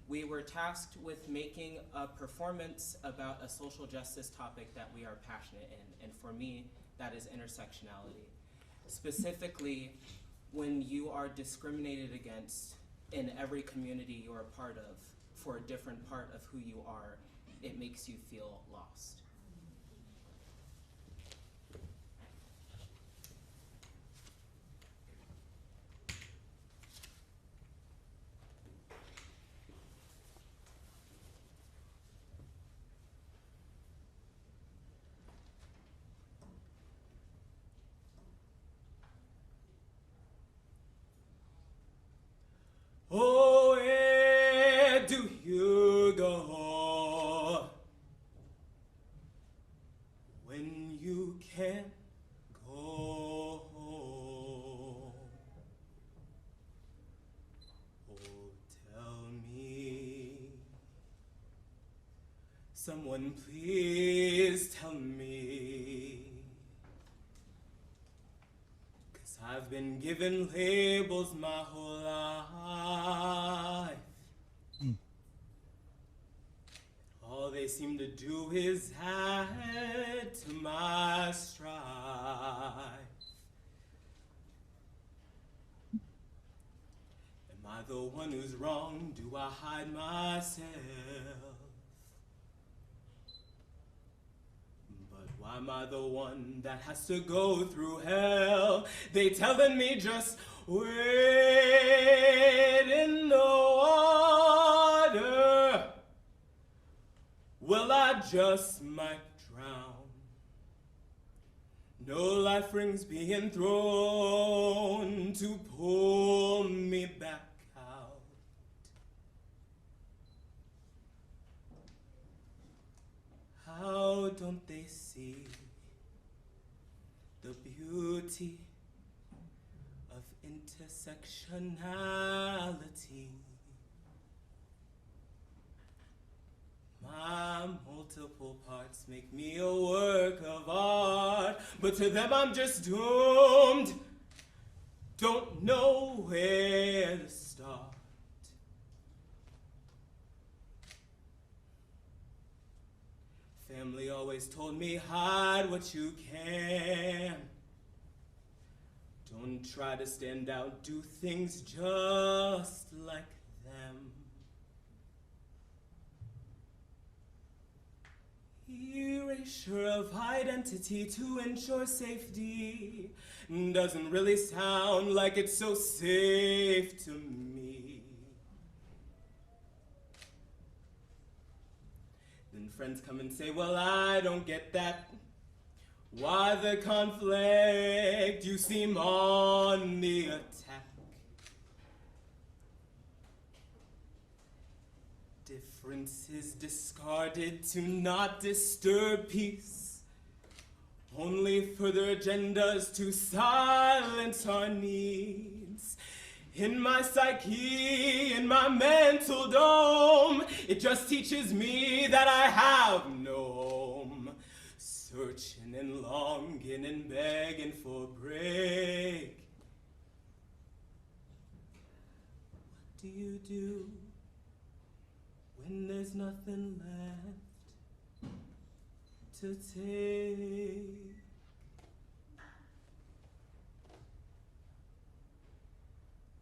We were tasked with making a performance about a social justice topic that we are passionate in, and for me, that is intersectionality. Specifically, when you are discriminated against in every community you're a part of for a different part of who you are, it makes you feel lost. Oh, where do you go when you can't go home? Oh, tell me, someone please tell me, 'cause I've been given labels my whole life. All they seem to do is add to my strife. Am I the one who's wrong? Do I hide myself? Am I the one that has to go through hell? They telling me just wade in the water. Well, I just might drown. No life rings being thrown to pull me back out. How don't they see the beauty of intersectionality? My multiple parts make me a work of art, but to them I'm just doomed. Don't know where to start. Family always told me, hide what you can. Don't try to stand out, do things just like them. Erasure of identity to ensure safety doesn't really sound like it's so safe to me. Then friends come and say, well, I don't get that. Why the conflict? You seem on the attack. Differences discarded to not disturb peace. Only further agendas to silence our needs. In my psyche, in my mental dome, it just teaches me that I have no home. Searching and longing and begging for a break. What do you do when there's nothing left to take?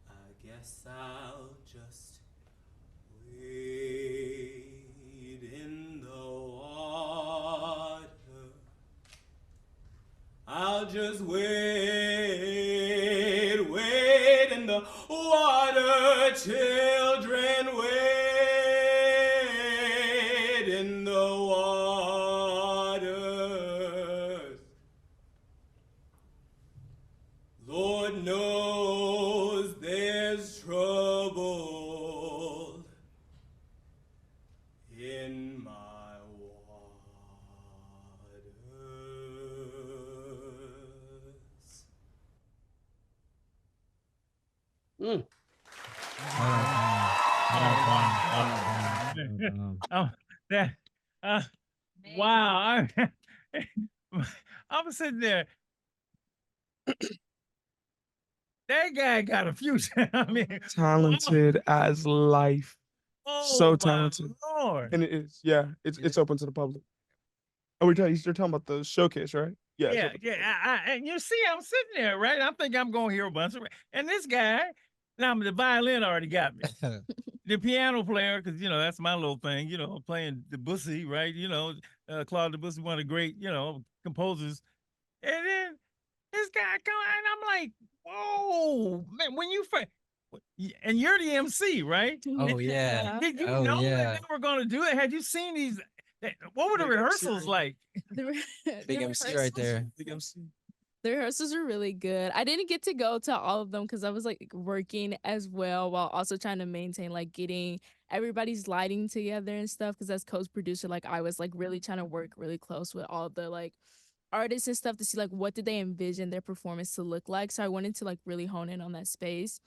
I guess I'll just wade in the water. I'll just wade in the water, children, wade in the waters. Lord knows there's trouble in my waters. Oh, that, wow. I'm sitting there. That guy got a future. I mean, talented as life. So talented. Lord. And it is, yeah, it's open to the public. Oh, you're talking about the showcase, right? Yeah. And you see, I'm sitting there, right? I think I'm going to hear a bunch of, and this guy, now the violin already got me. The piano player, because, that's my little thing, playing Debussy, right? Claude Debussy, one of the great, composers. And then this guy comes, and I'm like, whoa, man, when you first, and you're the MC, right? Oh, yeah. Did you know that they were going to do it? Had you seen these? What were the rehearsals like? Big MC right there. Big MC. The rehearsals were really good. I didn't get to go to all of them because I was like working as well while also trying to maintain like getting everybody's lighting together and stuff. Because as co-producer, like I was like really trying to work really close with all the like artists and stuff to see like what did they envision their performance to look like. So I wanted to like really hone in on that space.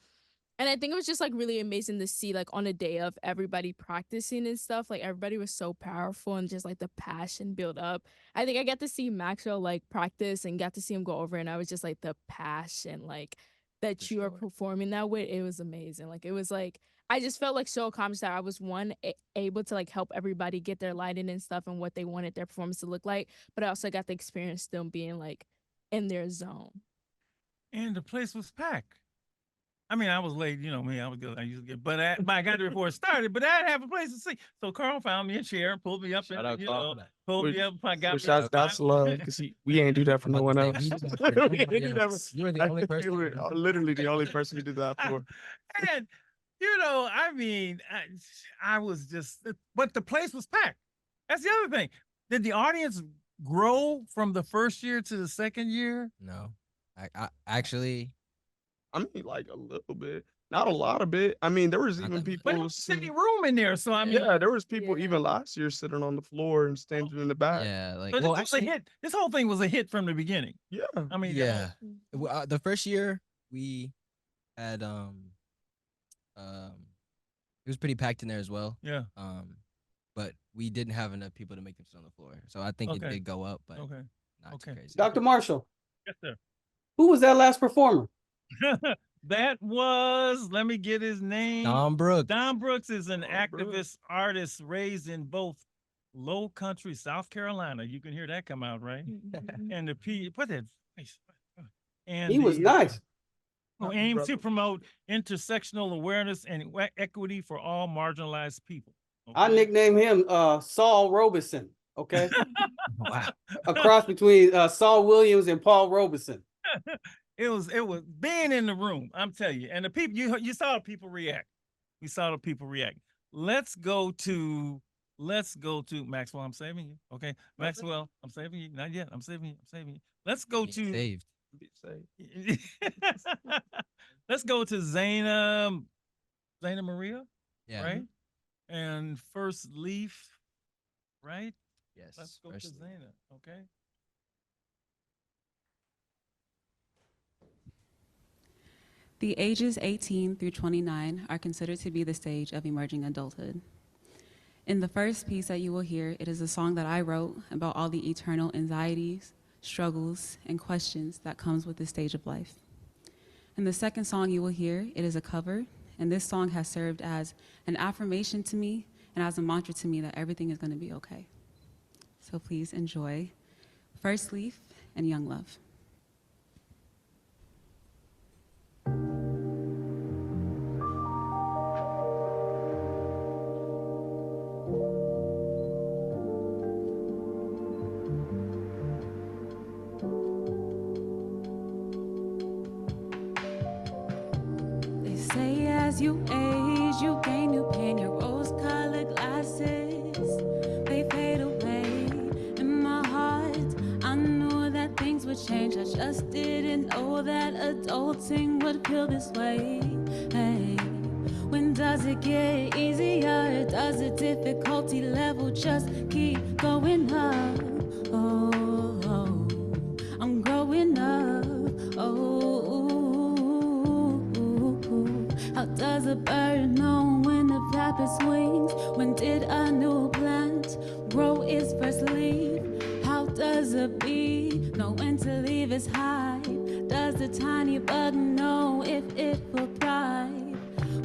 And I think it was just like really amazing to see like on a day of everybody practicing and stuff, like everybody was so powerful and just like the passion built up. I think I got to see Maxwell like practice and got to see him go over, and I was just like the passion like that you are performing that with. It was amazing. Like it was like I just felt like so accomplished that I was able to like help everybody get their lighting and stuff and what they wanted their performance to look like, but I also got the experience them being like in their zone. And the place was packed. I mean, I was late, you know me, I was good. I used to get, but I got there before it started, but I didn't have a place to sit. So Carl found me a chair and pulled me up Shout and, out you Carl. know, pulled me up. I got Which me. that's love, because we ain't do that for no one else. We did that for We ain't do that for- You were the only person. You were literally the only person we did that for. And, you know, I mean, I was just, but the place was packed. That's the other thing. Did the audience grow from the first year to the second year? No, I actually, I mean, like a little bit, not a lot of it. I mean, there was Not even that much. But it people was sitting. city room in there, so I mean, Yeah, there was people even last year sitting on the floor and standing in the back. yeah, like so well, this was a actually, hit. This whole thing was a hit from the beginning. Yeah. I mean, yeah. The first year we had it was pretty packed in there as well. Yeah. But we didn't have enough people to make them sit on the floor, so I think it Okay. did go up, but Okay. not too crazy. Dr. Marshall, Yes, sir. who was that last performer? That was, let me get his name. Don Brooks. Don Brooks is an activist artist raised in both Low Country, South Carolina. You can hear that come out, right? And put that face. And He was nice. Who aims to promote intersectional awareness and equity for all marginalized people. I nicknamed him Saul Robeson. Okay. Wow. A cross between Saul Williams and Paul Robeson. It was being in the room, I'm telling you. And the people, you saw the people react. We saw the people react. Let's go to Maxwell. I'm saving you. Okay. Maxwell, I'm saving you. Not yet. I'm saving you. Let's go to Saved. let's go to Zaina Maria. Yeah. Right. And First Leaf. Right. Yes. Let's go to Zaina. Okay. The ages 18 through 29 are considered to be the stage of emerging adulthood. In the first piece that you will hear, it is a song that I wrote about all the eternal anxieties, struggles, and questions that comes with this stage of life. In the second song you will hear, it is a cover, and this song has served as an affirmation to me and as a mantra to me that everything is going to be okay. So please enjoy First Leaf and Young Love. They say as you age, you gain new pain. Your rose-colored glasses, they fade away. In my heart, I knew that things would change. I just didn't know that adulting would feel this way. Hey, when does it get easier? Does the difficulty level just keep going up? Oh, I'm growing up. How does a bird know when to flap its wings? When did a new plant grow its first leaf? How does a bee know when to leave its hive? Does the tiny bug know if it will thrive?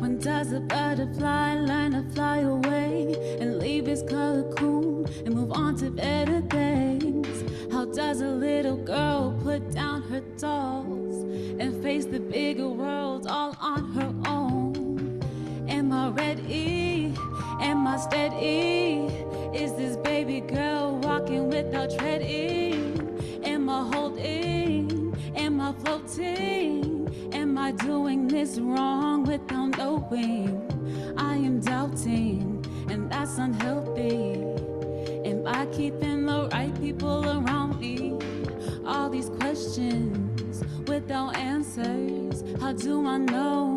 When does a butterfly learn to fly away and leave its cocoon and move on to better things? How does a little girl put down her dolls and face the bigger world all on her own? Am I ready? Am I steady? Is this baby girl walking without treading? Am I holding? Am I floating? Am I doing this wrong without knowing? I am doubting, and that's unhealthy. Am I keeping the right people around me? All these questions without answers. How do I know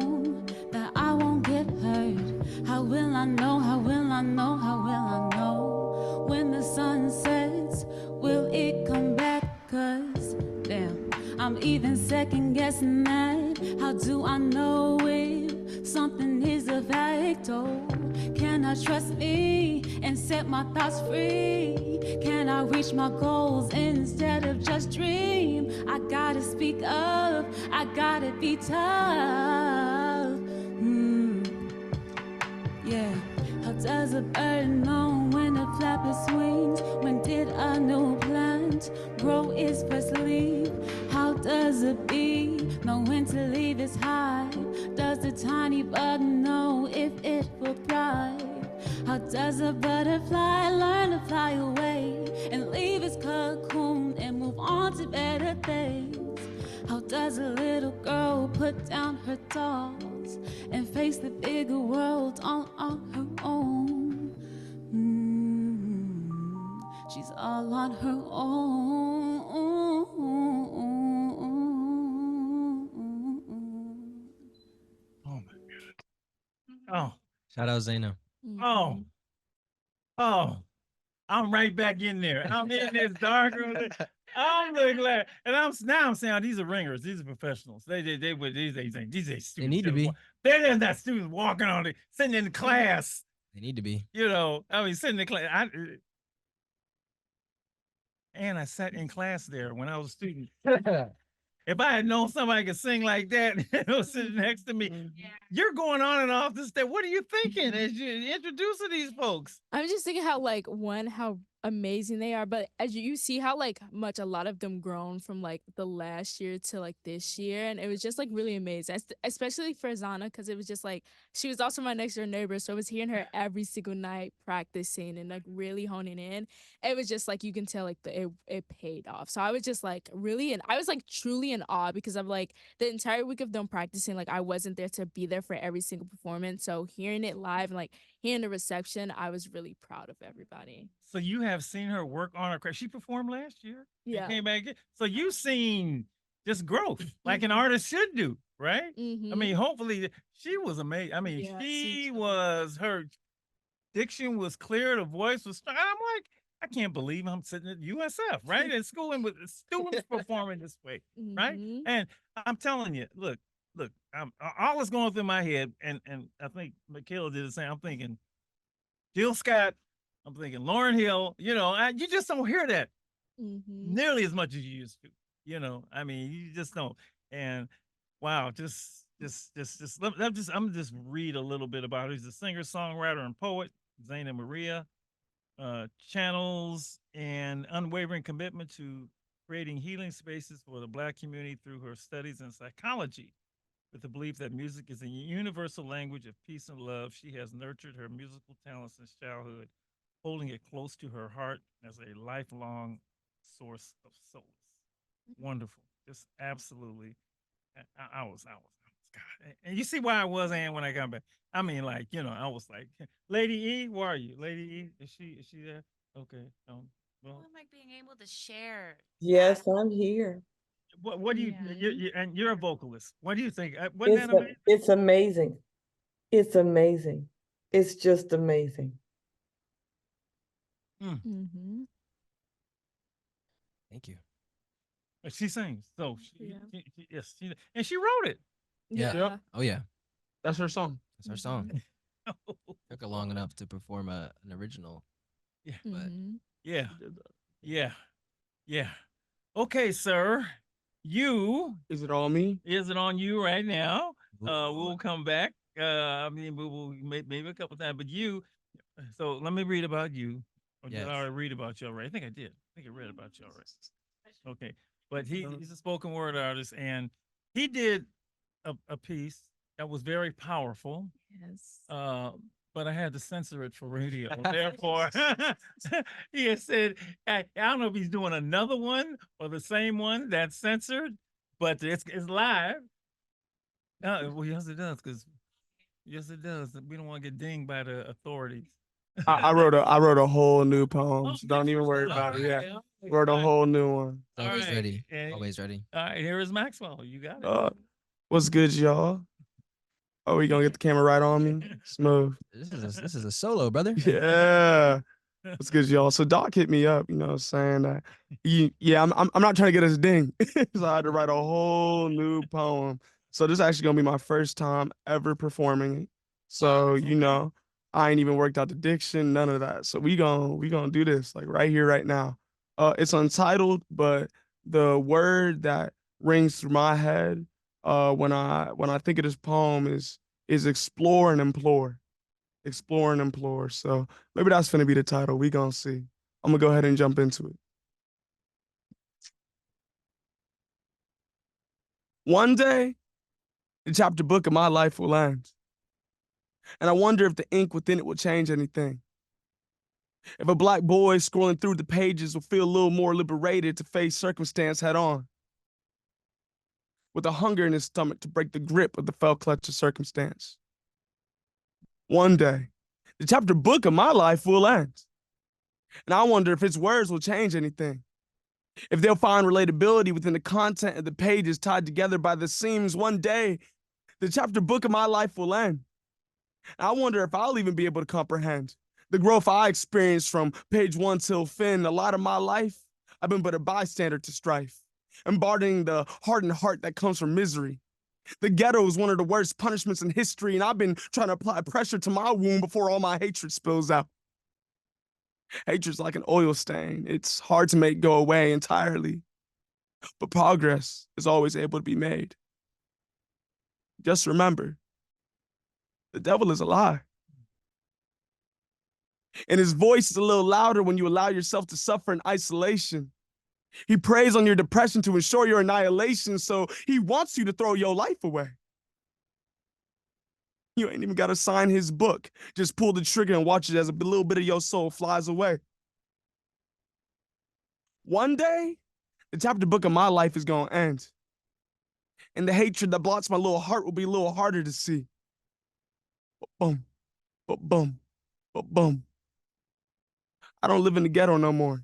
that I won't get hurt? How will I know? How will I know? How will I know? When the sun sets, will it come back? 'Cause damn, I'm even second guessing that. How do I know if something is a fact? Oh, can I trust me and set my thoughts free? Can I reach my goals instead of just dream? I gotta speak up, I gotta be tough. Yeah. How does a bird know when to flap its wings? When did a new plant grow its first leaf? How does a bee know when to leave its hive? Does the tiny bug know if it will thrive? How does a butterfly learn to fly away and leave its cocoon and move on to better things? How does a little girl put down her dolls and face the bigger world on her own? She's all on her own. Oh my God. Oh. Shout out Zaina. Oh. Oh. I'm right back in there. I'm in this dark room. I'm really glad. And I'm saying these are ringers. These are professionals. These students. They need to be. They're not students walking on it, sitting in class. They need to be. You know, I mean, sitting in class. And I sat in class there when I was a student. If I had known somebody could sing like that, was sitting next to me, you're going on and off the stage. What are you thinking as you're introducing these folks? I'm just thinking how how amazing they are, but as you see how much a lot of them grown from the last year to this year, and it was just really amazing, especially for Zana, because it was just she was also my next door neighbor, so I was hearing her every single night practicing and really honing in. It was just you can tell it paid off. So I was just really, and I was truly in awe because of the entire week of them practicing, I wasn't there to be there for every single performance, so hearing it live and hearing the reception, I was really proud of everybody. So you have seen her work on her craft. She performed last year. Yeah. Came back. So you've seen just growth like an artist should do, right? I mean, hopefully she was amazing. I mean, her diction was clear. The voice was strong. I'm like, I can't believe I'm sitting at USF, right? At school and with students performing this way, right? And I'm telling you, look, all is going through my head, and I think Michaela did the same. I'm thinking Jill Scott, I'm thinking Lauryn Hill, you just don't hear that nearly as much as you used to, I mean, you just don't. And wow, I'm just read a little bit about her. He's a singer, songwriter, and poet, Zaina Maria, channels and unwavering commitment to creating healing spaces for the Black community through her studies in psychology. With the belief that music is a universal language of peace and love, she has nurtured her musical talents since childhood, holding it close to her heart as a lifelong source of solace. Wonderful. Just absolutely. I was, God. And you see why I was, Ann, when I got back. I mean, I was like, Lady E, where are you? Lady E, is she there? Okay. Well, I'm being able to share. Yes, I'm here. What do you, and you're a vocalist. What do you think? It's amazing. It's amazing. It's just amazing. Thank you. She sings. So and she wrote it. Yeah. Yep. Oh yeah. That's her song. That's her song. Took her long enough to perform an original. Yeah. But Yeah. Okay, sir. Is it on me? Is it on you right now? We'll come back. I mean, we'll maybe a couple times, but so let me read about you. Or did I already read about you already? I think I did. I think I read about you already. Okay. But he's a spoken word artist, and he did a piece that was very powerful. Yes. But I had to censor it for radio. Therefore, he had said, I don't know if he's doing another one or the same one that's censored, but it's live. Well, yes, it does, yes, it does. We don't want to get dinged by the authorities. I wrote a whole new poem. So don't even worry about it. Yeah. Wrote a whole new one. Always ready. Always ready. All right, here is Maxwell. You got it. What's good, y'all? Oh, we gonna get the camera right on me? Smooth. This is a solo, brother. Yeah. What's good, y'all? So Doc hit me up, saying that I'm not trying to get us ding. So I had to write a whole new poem. So this is actually gonna be my first time ever performing. So, I ain't even worked out the diction, none of that. So we gonna do this right here, right now. It's untitled, but the word that rings through my head when I think of this poem is explore and implore. Explore and implore. So maybe that's gonna be the title. We gonna see. I'm gonna go ahead and jump into it. One day, the chapter book of my life will end. And I wonder if the ink within it will change anything. If a black boy scrolling through the pages will feel a little more liberated to face circumstance head on, with a hunger in his stomach to break the grip of the fell clutch of circumstance. One day, the chapter book of my life will end. And I wonder if his words will change anything. If they'll find relatability within the content of the pages tied together by the seams. One day, the chapter book of my life will end. And I wonder if I'll even be able to comprehend the growth I experienced from page 1 till fin. A lot of my life, I've been but a bystander to strife, embodying the hardened heart that comes from misery. The ghetto is one of the worst punishments in history, and I've been trying to apply pressure to my wound before all my hatred spills out. Hatred's like an oil stain. It's hard to make go away entirely, but progress is always able to be made. Just remember, the devil is a lie. And his voice is a little louder when you allow yourself to suffer in isolation. He preys on your depression to ensure your annihilation, so he wants you to throw your life away. You ain't even got to sign his book. Just pull the trigger and watch it as a little bit of your soul flies away. One day, the chapter book of my life is going to end. And the hatred that blots my little heart will be a little harder to see. But boom, but boom, but boom. I don't live in the ghetto no more.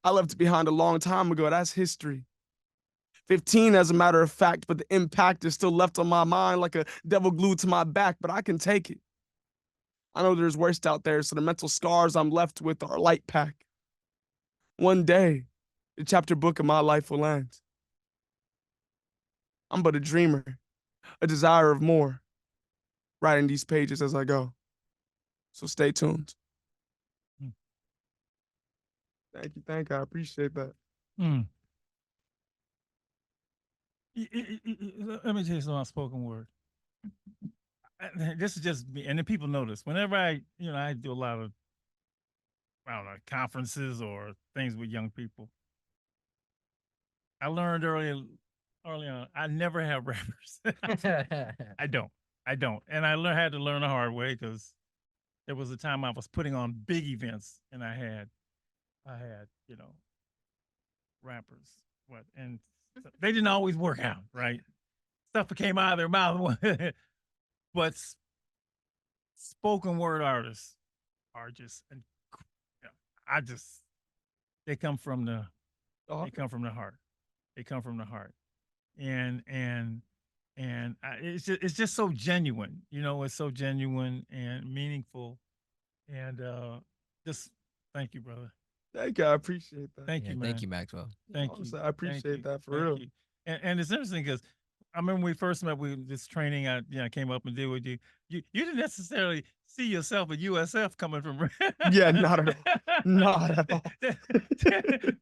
I left it behind a long time ago. That's history. 15 as a matter of fact, but the impact is still left on my mind like a devil glued to my back, but I can take it. I know there's worse out there, so the mental scars I'm left with are light pack. One day, the chapter book of my life will end. I'm but a dreamer, a desire of more, writing these pages as I go. So stay tuned. Thank you. I appreciate that. Let me tell you something about spoken word. This is just me, and then people notice. Whenever I do a lot of, I don't know, conferences or things with young people. I learned early on, I never have rappers. I don't. And I had to learn the hard way because there was a time I was putting on big events and I had, rappers. And they didn't always work out, right? Stuff that came out of their mouth. But spoken word artists are just, they come from the heart. They come from the heart. And it's just so genuine, it's so genuine and meaningful. And just thank you, brother. Thank you. I appreciate that. Thank you, man. Thank you, Maxwell. Thank you. I appreciate that for real. And it's interesting because I remember when we first met, this training I came up and did with you. You didn't necessarily see yourself at USF coming from. Yeah, not at all. Not at all.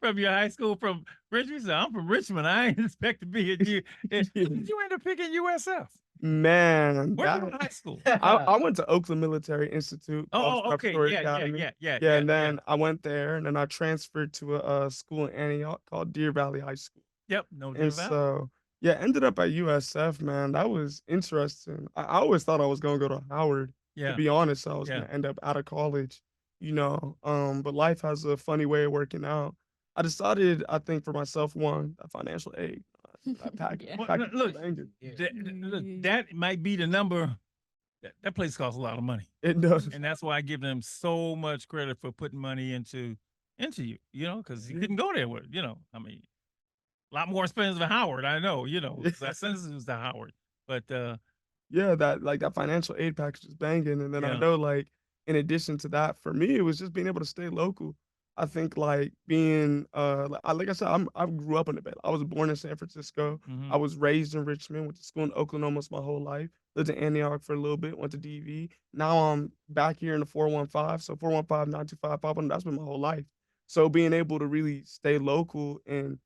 From your high school from Richmond. So I'm from Richmond. I didn't expect to be at you. You end up picking USF. Man, where did you high school? I went to Oakland Military Institute. Okay. Yeah. And then I went there, and then I transferred to a school in Antioch called Deer Valley High School. Yep, Deer Valley. So ended up at USF, man. That was interesting. I always thought I was gonna go to Howard. Yeah. To be honest, I was gonna end up out of college, but life has a funny way of working out. I decided, I think for myself, that financial aid. Look, that might be the number. That place costs a lot of money. It does, and that's why I give them so much credit for putting money into you. Because you couldn't go there with, I mean, a lot more expensive than Howard. I know, that census to Howard, but that financial aid package is banging, and then I know, in addition to that, for me, it was just being able to stay local. I think being like I said, I grew up in the Bay. I was born in San Francisco. Mm-hmm. I was raised in Richmond. Went to school in Oakland almost my whole life. Lived in Antioch for a little bit. Went to DV. Now I'm back here in the 415. So 415-925-500. That's been my whole life. So being able to really stay local and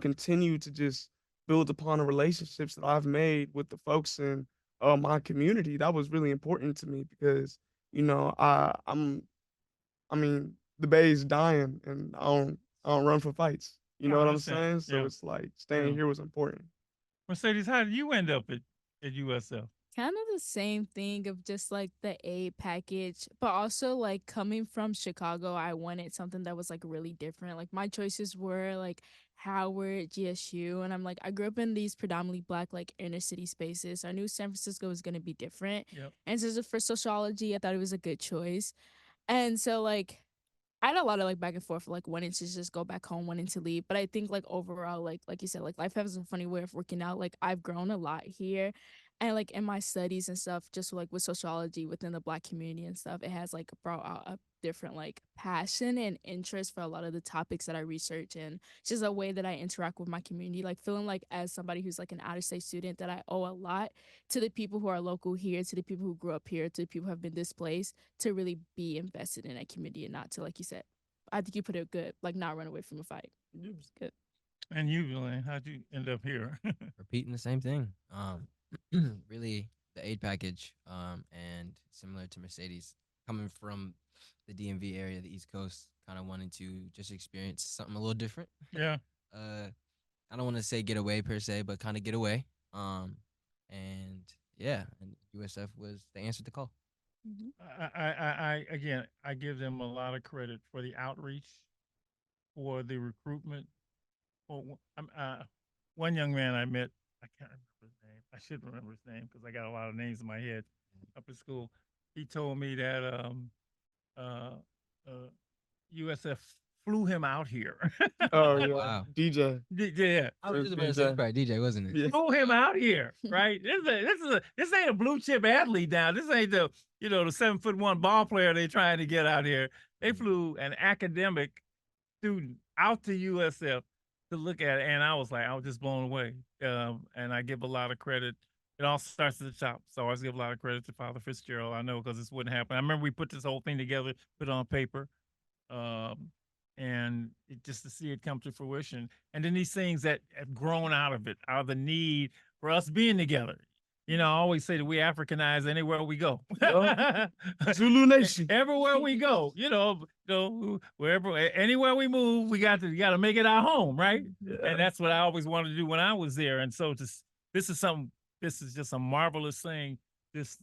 continue to just build upon the relationships that I've made with the folks in my community, that was really important to me because the Bay is dying, and I don't run for fights. You know what I'm saying? So it's staying here was important. Mercedes, how did you end up at USF? Kind of the same thing of just like the A package, but also like coming from Chicago, I wanted something that was like really different. Like my choices were like Howard, GSU, and I'm like, I grew up in these predominantly black like inner city spaces. So I knew San Francisco was gonna be different. Yep. And so for sociology, I thought it was a good choice. And so like I had a lot of like back and forth, like wanting to just go back home, wanting to leave. But I think like overall, like you said, like life has a funny way of working out. Like I've grown a lot here. And like in my studies and stuff, just like with sociology within the black community and stuff, it has like brought out a different like passion and interest for a lot of the topics that I research and just a way that I interact with my community. Like feeling like as somebody who's like an out of state student that I owe a lot to the people who are local here, to the people who grew up here, to the people who have been displaced, to really be invested in that community and not to, like you said, I think you put it good, like not run away from a fight. It was good. And you, Delayn, how'd you end up here? Repeating the same thing. Really the aid package, and similar to Mercedes, coming from the DMV area, the East Coast, kind of wanting to just experience something a little different. Yeah. I don't want to say get away per se, but kind of get away. And yeah, and USF was the answer to call. I again, I give them a lot of credit for the outreach, for the recruitment. For one young man I met, I can't remember his name. I should remember his name because I got a lot of names in my head up at school. He told me that USF flew him out here. Oh yeah, Wow. DJ. Yeah. I was just about to say probably DJ, wasn't it? Yeah. Flew him out here, right? This ain't a blue chip athlete now. This ain't the the 7'1" ball player they trying to get out here. They flew an academic student out to USF to look at it, and I was just blown away. And I give a lot of credit. It all starts at the top, so I always give a lot of credit to Father Fitzgerald. I know because this wouldn't happen. I remember we put this whole thing together, put it on paper. And just to see it come to fruition. And then these things that have grown out of it are the need for us being together. I always say that we Africanize anywhere we go. Zulu Nation. Everywhere we go, wherever, anywhere we move, we got to make it our home, right? Yeah. And that's what I always wanted to do when I was there. And so this is just a marvelous thing. This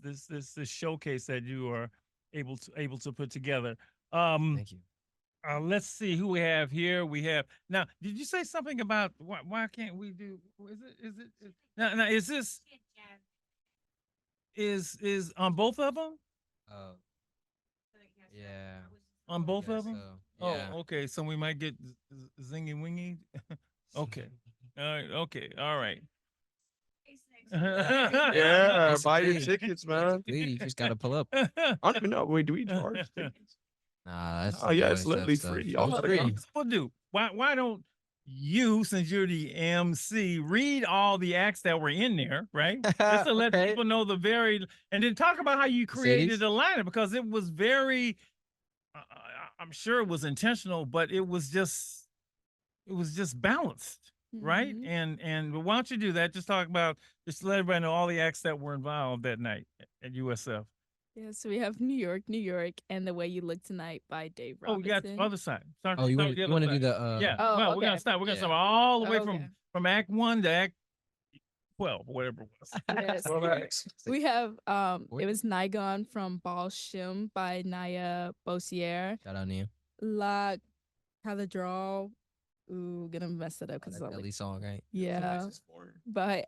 showcase that you are able to put together. Thank you. Let's see who we have here. We have now. Did you say something about why can't we do? Is it now? Is this is on both of them? Oh, yeah. On both of them? So, yeah. Oh, okay. So we might get zingy wingy. Okay. All right. Okay. All right. Yeah, buy your tickets, man. You just gotta pull up. I don't even know. Wait, do we charge tickets? Nah, that's yeah, it's literally free. We'll do. Why don't you, since you're the MC, read all the acts that were in there, right? Just to let people know and then talk about how you created the lineup, because it was very, I'm sure it was intentional, but it was just balanced, right? And why don't you do that? Just to let everybody know all the acts that were involved that night at USF. Yeah, so we have New York, and The Way You Look Tonight by Dave Robinson. Oh, you got the other side. You want to do the yeah. Oh, well, okay. we're gonna start all the way from Act 1 to Act 12, whatever it was. Yes. We have it was Nigon from Ball Shim by Naya Bossier. Shout out Nia. La Cathedral. Ooh, gonna mess it up because it's Ellie song, right? Yeah. But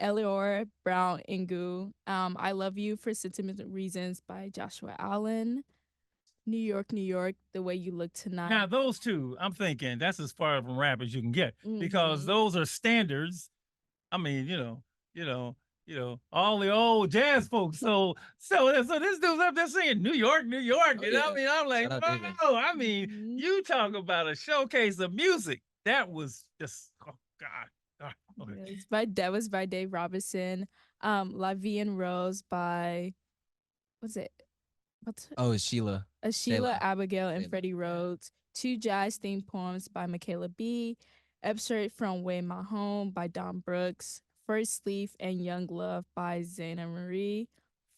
Elior Brown Ingu. I Love You for Sentimental Reasons by Joshua Allen. New York, The Way You Look Tonight. Now those two, I'm thinking that's as far from rap as you can get, because those are standards. I mean, all the old jazz folks. So this dude's up there singing New York. I mean, I'm like, wow. I mean, you talk about a showcase of music. That was just, oh God. Okay. That was by Dave Robinson. La Vie en Rose by, it's Sheila. Sheila Abigail and Freddie Rhodes. 2 jazz themed poems by Michaela B. Excerpt from Way My Home by Don Brooks. First Leaf and Young Love by Zaina Marie.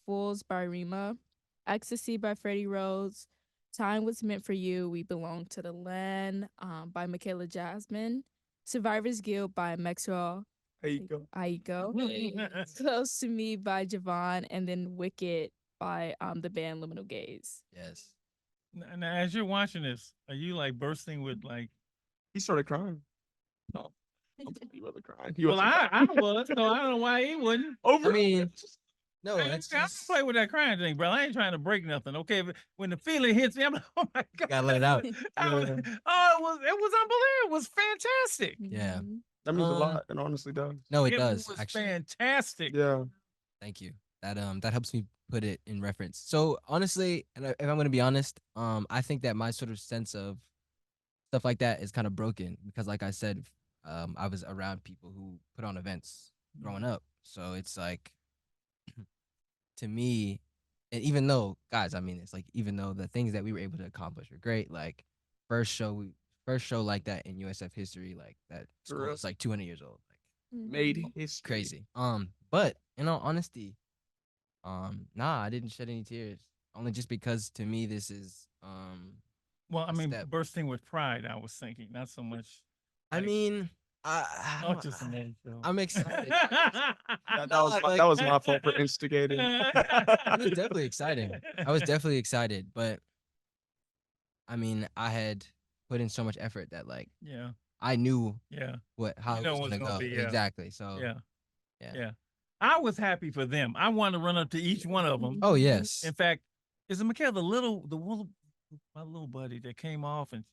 Fools by Rima. Ecstasy by Freddie Rhodes. Time Was Meant for You, We Belong to the Land by Michaela Jasmine. Survivor's Guild by Maxwell. Aiko. Close to Me by Javon, and then Wicked by the band Liminal Gaze. Yes. Now, as you're watching this, are you like bursting with like? He started crying. No, he wasn't crying. Well, I was, so I don't know why he wouldn't. I mean, no, I play with that crying thing, bro. I ain't trying to break nothing. Okay, but when the feeling hits me, I'm like, oh my god, gotta let it out. It was unbelievable. It was fantastic. Yeah. That means a lot, and honestly does. No, it does. Was actually. fantastic. Yeah. Thank you. That helps me put it in reference. So honestly, and if I'm gonna be honest, I think that my sort of sense of stuff like that is kind of broken because, like I said, I was around people who put on events growing up, so it's like, to me, and even though, guys, I mean, it's like even though the things that we were able to accomplish were great, like first show like that in USF history, like that school is like 200 years old, like made history. Crazy. But in all honesty, nah, I didn't shed any tears. Only just because to me this is Well, I mean, bursting with pride. I was thinking, not so much. I mean, I'm excited. that was my fault for instigating. It was definitely exciting. I was definitely excited, but I mean, I had put in so much effort that like, I knew how it was gonna go. Exactly. So yeah. I was happy for them. I wanted to run up to each one of them. Oh yes. In fact, is it Mikhail, my little buddy that came off and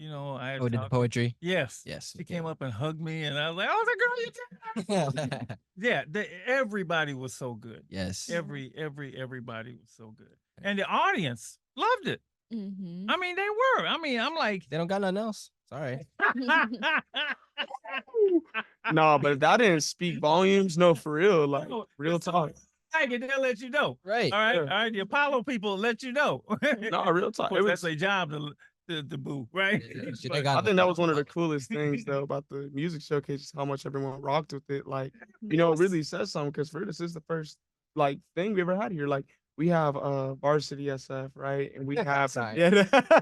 I did the poetry? Yes. He came up and hugged me, and I was like, "Oh, the girl you did." Yeah, everybody was so good. Yes. Everybody was so good, and the audience loved it. I mean, they were. I mean, I'm like, they don't got nothing else. Sorry. No, but if that didn't speak volumes, no, for real, like real talk. They'll let you know. Right. All right. The Apollo people let you know. No, real talk. That's their job to boo, right? I think that was one of the coolest things though about the music showcase, how much everyone rocked with it. Like, it really says something because for this is the first like thing we ever had here. Like, we have Varsity SF, right? And we have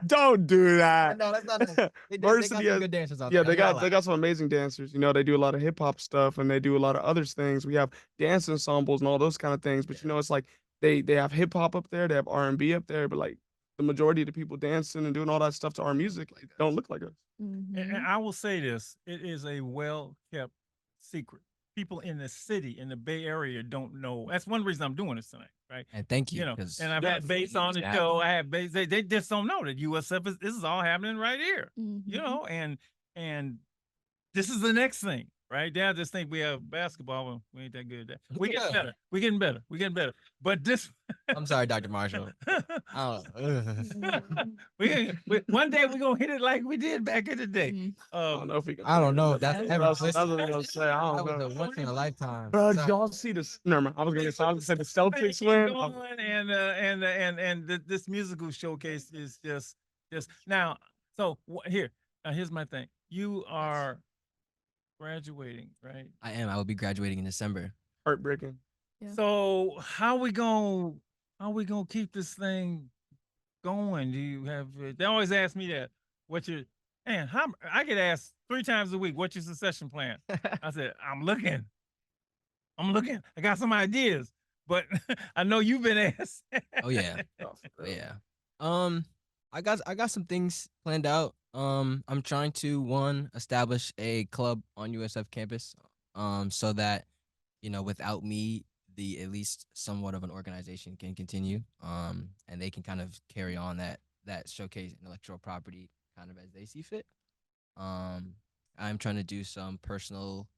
don't do that. No, that's not. They got some good dancers out there. They got some amazing dancers. They do a lot of hip hop stuff and they do a lot of other things. We have dance ensembles and all those kind of things. But it's like they have hip hop up there, they have R&B up there, but like the majority of the people dancing and doing all that stuff to our music don't look like us. And I will say this: it is a well-kept secret. People in the city, in the Bay Area, don't know. That's one reason I'm doing this tonight, right? And thank you. And I've had Bates on the show. I have Bates. They just don't know that USF this is all happening right here. And this is the next thing, right? They just think we have basketball. Well, we ain't that good at that. We getting better. We're getting better. But this. I'm sorry, Dr. Marshall. One day we're gonna hit it like we did back in the day. I don't know if we can. I don't know if that's ever. That's what I was gonna say. I don't know. That was a once in a lifetime. Bro, y'all see this? Never mind. I was gonna say the Celtics win. And this musical showcase is just now. So here's my thing. You are graduating, right? I am. I will be graduating in December. Heartbreaking. Yeah. So how we gonna keep this thing going? Do you have? They always ask me that. I get asked 3 times a week. What's your succession plan? I said, I'm looking. I got some ideas, but I know you've been asked. Oh yeah. Yeah. I got some things planned out. I'm trying to establish a club on USF campus. So that without me, at least somewhat of an organization can continue, and they can kind of carry on that showcase intellectual property kind of as they see fit. I'm trying to do some personal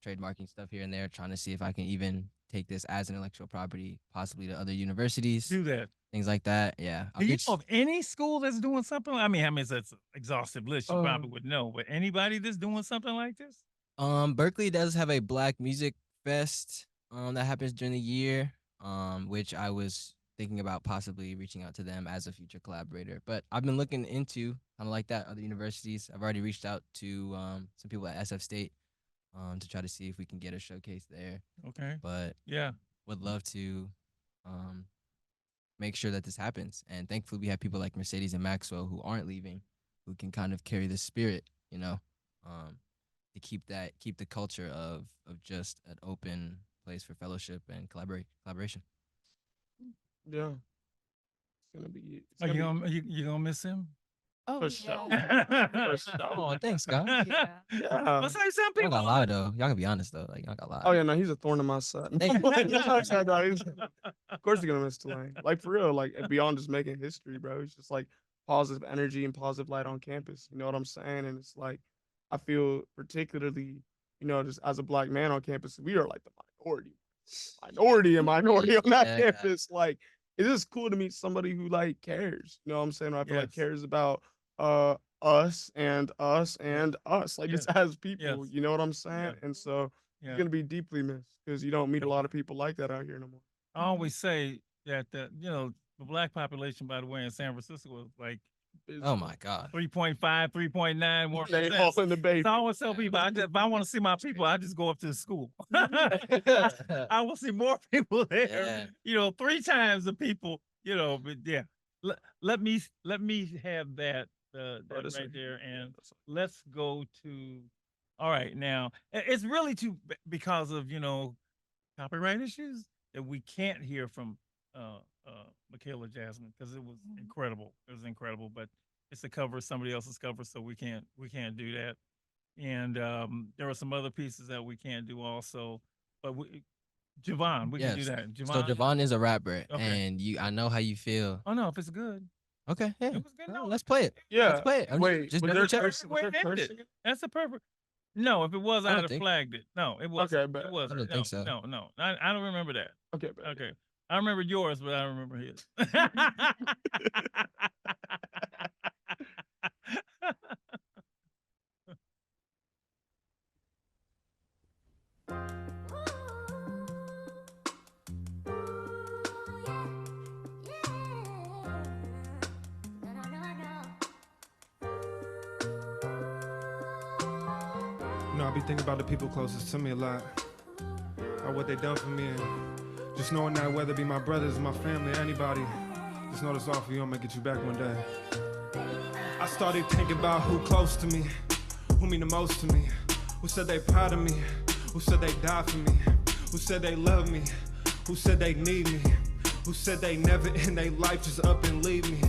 trademarking stuff here and there, trying to see if I can even take this as intellectual property, possibly to other universities. Do that. Things like that. Yeah. Do you know of any school that's doing something? I mean, it's an exhaustive list. You probably would know, but anybody that's doing something like this? Berkeley does have a Black Music Fest that happens during the year, which I was thinking about possibly reaching out to them as a future collaborator. But I've been looking into kind of like that other universities. I've already reached out to some people at SF State to try to see if we can get a showcase there. Okay. But would love to make sure that this happens. And thankfully we have people like Mercedes and Maxwell who aren't leaving, who can kind of carry the spirit, keep the culture of just an open place for fellowship and collaboration. Yeah. It's gonna be. Are you gonna miss him? Oh, For sure. yeah. Oh, thanks, guys. Yeah. Yeah. Let's say some Y'all people. got lie though. Y'all can be honest though. Like y'all got lie. Oh yeah, no, he's a thorn in my side. Thank you. Of course you're gonna miss Delayn. Like for real, like beyond just making history, bro. It's just like positive energy and positive light on campus. You know what I'm saying? And it's like I feel particularly, just as a black man on campus, we are like the minority on that Yeah. campus. Like it's just cool to meet somebody who like cares. You know what I'm saying? Or I feel like Yes. cares about us and us and us. Like just as people. Yes. You know what I'm saying? Yeah. And so Yeah. you're gonna be deeply missed because you don't meet a lot of people like that out here no more. I always say that the black population, by the way, in San Francisco was like Oh my God. 3.5, 3.9 more They percent. all in the baby. So I always tell people, if I want to see my people, I just go up to the school. I will see more people there. 3 times the people. But yeah, let me have that right there, and let's go to. All right, now it's really because of copyright issues that we can't hear from Michaela Jasmine, because it was incredible. It was incredible, but it's a cover, somebody else's cover, so we can't do that. And there are some other pieces that we can't do also, but Javon, we can do that. So Javon is a rapper, Okay. and I know how you feel. Oh no, if it's good. Okay, yeah. It was good. No, let's play it. Yeah. Let's play it. Wait, just was double there check. cursing? That's a perfect. No, if it was, I don't I'd have think- flagged it. No, it was. Okay, but It wasn't. I don't think so. No. I don't remember that. Okay, but Okay. I remember yours, but I don't remember his. I be thinking about the people closest to me a lot, or what they done for me, and just knowing that whether it be my brothers, my family, anybody, just know this all for you, I'm gonna get you back one day. I started thinking about who close to me, who mean the most to me, who said they proud of me, who said they died for me, who said they love me, who said they need me, who said they never in their life just up and leave me.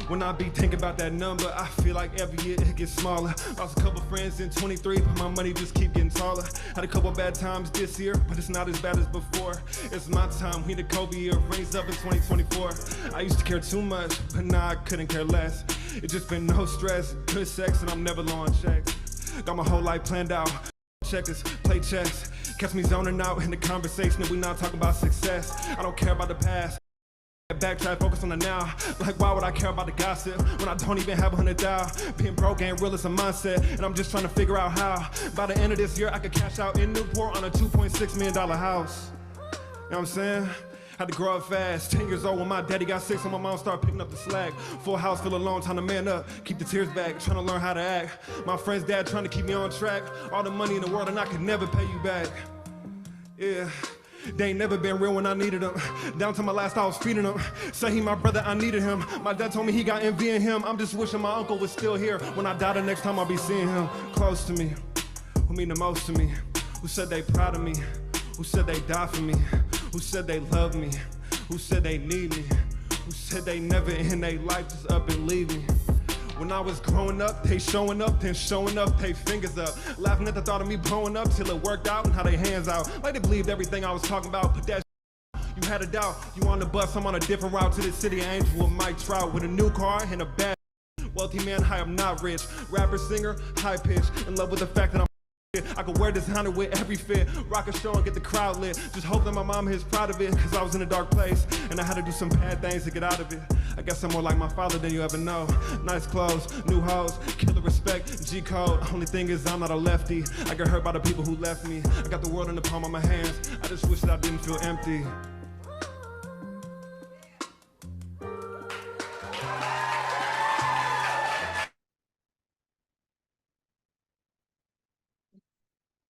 When I be thinking about that number, I feel like every year it gets smaller. Lost a couple friends in 23, but my money just keep getting taller. Had a couple bad times this year, but it's not as bad as before. It's my time, we the Kobe year, raised up in 2024. I used to care too much, but now I couldn't care less. It's just been no stress, good sex, and I'm never low on checks. Got my whole life planned out, checkers, play chess. Catch me zoning out in the conversation, and we not talking about success. I don't care about the past. Backtrack, focus on the now. Like, why would I care about the gossip when I don't even have 100,000? Being broke ain't real, it's a mindset, and I'm just trying to figure out how. By the end of this year, I could cash out in Newport on a $2.6 million house. You know what I'm saying? Had to grow up fast. 10 years old when my daddy got sick, so my mom started picking up the slack. Full house, feel alone, time to man up. Keep the tears back, trying to learn how to act. My friend's dad trying to keep me on track. All the money in the world, and I could never pay you back. Yeah. They ain't never been real when I needed them. Down to my last, I was feeding him. Say he my brother, I needed him. My dad told me he got envy in him. I'm just wishing my uncle was still here. When I die the next time I'll be seeing him. Close to me, who mean the most to me, who said they proud of me, who said they die for me, who said they love me, who said they need me, who said they never in their life just up and leave me. When I was growing up, they showing up, then showing up, they fingers up. Laughing at the thought of me blowing up till it worked out and how they hands out. Like they believed everything I was talking about, but that you had a doubt. You on the bus, I'm on a different route to the city of Angel with Mike Trout. With a new car and a bad wealthy man, hi, I'm not rich. Rapper, singer, high pitch, in love with the fact that I'm I could wear this 100 with every fit, rock a show and get the crowd lit. Just hope that my mom is proud of it, cause I was in a dark place and I had to do some bad things to get out of it. I guess I'm more like my father than you ever know. Nice clothes, new hoes, killer respect, G-code. Only thing is I'm not a lefty. I get hurt by the people who left me. I got the world in the palm of my hands. I just wish that I didn't feel empty.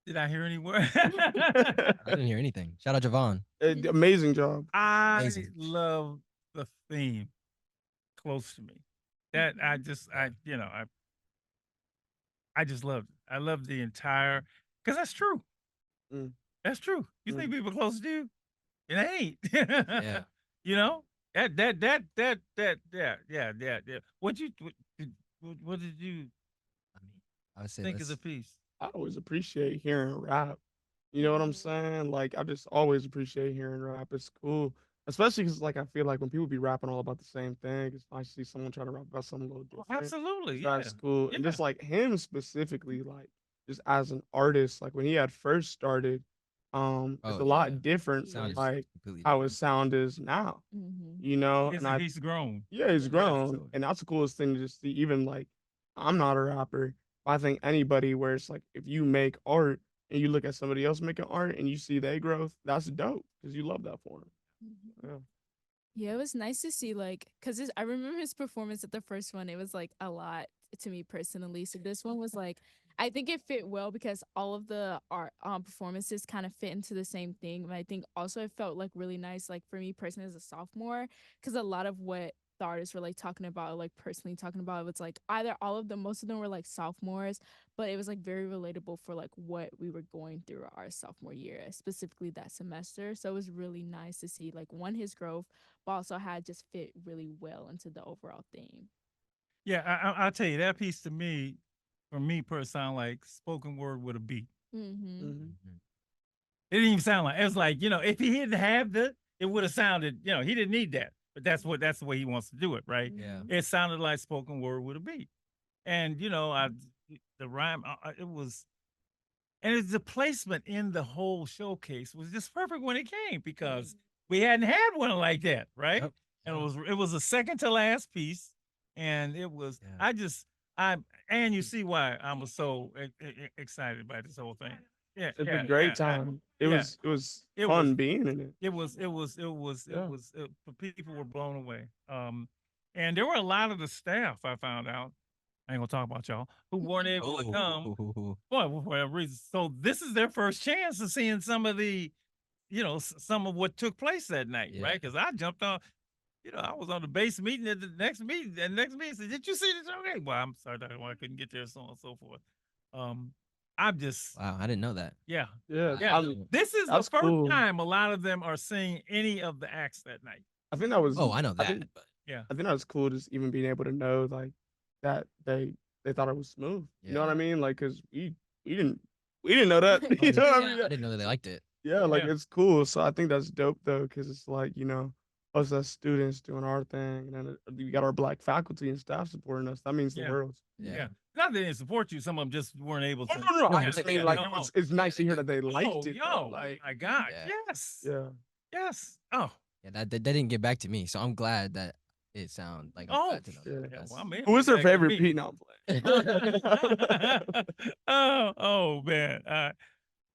Did I hear any word? I didn't hear anything. Shout out Javon. Amazing job. I love the theme. Close to me. That I I just loved it. I love the entire because that's true. Mm. That's true. You think people close to you? It ain't. Yeah. You know yeah. What did you I mean, I would say think of the let's. piece? I always appreciate hearing rap. You know what I'm saying? Like I just always appreciate hearing rap. It's cool. Especially because like I feel like when people be rapping all about the same thing, it's nice to see someone try to rap about something a little Oh, different. absolutely, So yeah. that's cool. And Yeah. just like him specifically, like just as an artist, like when he had first started, it's a lot different from Sound is like completely how his sound is now. You know, and He's grown. yeah, he's grown, and that's the coolest thing to just see. Even like, I'm not a rapper, but I think anybody where it's like if you make art and you look at somebody else making art and you see their growth, that's dope because you love that for them. Yeah. Yeah, it was nice to see, like, because I remember his performance at the first one. It was like a lot to me personally. So this one was like, I think it fit well because all of the art performances kind of fit into the same thing. And I think also it felt like really nice, like for me personally as a sophomore, because a lot of what the artists were like talking about, like personally talking about, it was like either all of them, most of them were like sophomores, but it was like very relatable for like what we were going through our sophomore year, specifically that semester. So it was really nice to see like one, his growth, but also had just fit really well into the overall theme. Yeah, I'll tell you that piece to me, for me, personally, sound like spoken word with a beat. It didn't even sound like it was like if he didn't have it would have sounded he didn't need that, but that's the way he wants to do it, right? Yeah. It sounded like spoken word with a beat, and the rhyme it was, and it's the placement in the whole showcase was just perfect when it came because we hadn't had one like that, right? Yep. And it was a second to last piece, and it was and you see why I was so excited about this whole thing. Yeah, It's a great time. It was fun being in it. People were blown away. And there were a lot of the staff I found out. I ain't gonna talk about y'all who weren't able to come, well, for whatever reason. So this is their first chance of seeing some of the, some of what took place that night, right? Because I jumped on, I was on the base meeting at the next meeting, and next meeting said, "Did you see this?" Okay, well, I'm sorry, I couldn't get there, so on and so forth. I'm just Wow, I didn't know that. yeah. Yeah. This is the That's first cool. time a lot of them are seeing any of the acts that night. I think that was. Oh, I know I that. think, But Yeah. I think that was cool, just even being able to know like that they thought it was smooth. You know what I mean? Like, cause we didn't know that. You know what I mean? I didn't know that they liked it. Yeah, like Yeah. it's cool. So I think that's dope though, because it's like, us as students doing our thing, and then we got our black faculty and staff supporting us. That means the world. Yeah. Not that they didn't support you, some of them just weren't able to. No. I I'm just saying, mean like no. it's nice to hear that they liked it. though. Like, my God, Yeah. yes. Yeah. Yes. Oh. Yeah, that didn't get back to me, so I'm glad that it sounded like. I'm glad to know that. Yeah, That's- well, I mean, Who is her back to favorite me. Pete? No, I'm playing. oh man.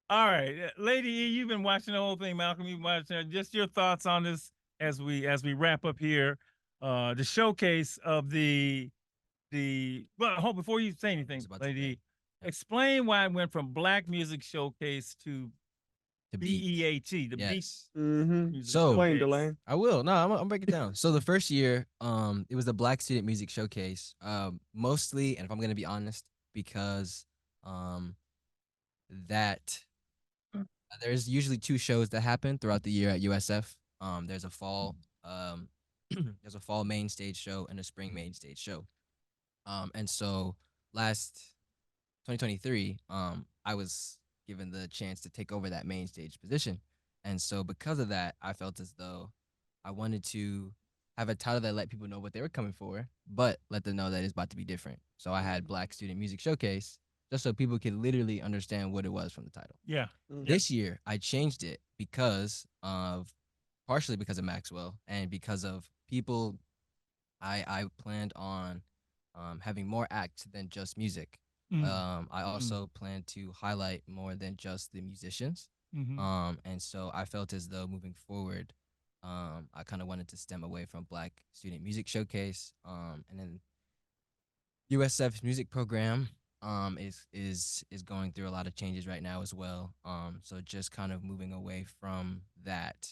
All right, Lady E, you've been watching the whole thing. Malcolm, you've been watching. Just your thoughts on this as we wrap up here. The showcase of the before you say anything, Lady E, explain why it went from Black Music Showcase to B.E.A.T. The Yes. Beat. So Explain, Delayn. I will. No, I'm break it down. So the first year, it was the Black Student Music Showcase. Mostly, and if I'm gonna be honest, because that there's usually 2 shows that happen throughout the year at USF. There's a fall main stage show and a spring main stage show. And so last 2023, I was given the chance to take over that main stage position. And so because of that, I felt as though I wanted to have a title that let people know what they were coming for, but let them know that it's about to be different. So I had Black Student Music Showcase, just so people could literally understand what it was from the title. Yeah. This year, I changed it partially because of Maxwell and because of people. I planned on having more acts than just music. I also plan to highlight more than just the musicians. And so I felt as though moving forward, I kind of wanted to stem away from Black Student Music Showcase. And then USF's music program is going through a lot of changes right now as well. So just kind of moving away from that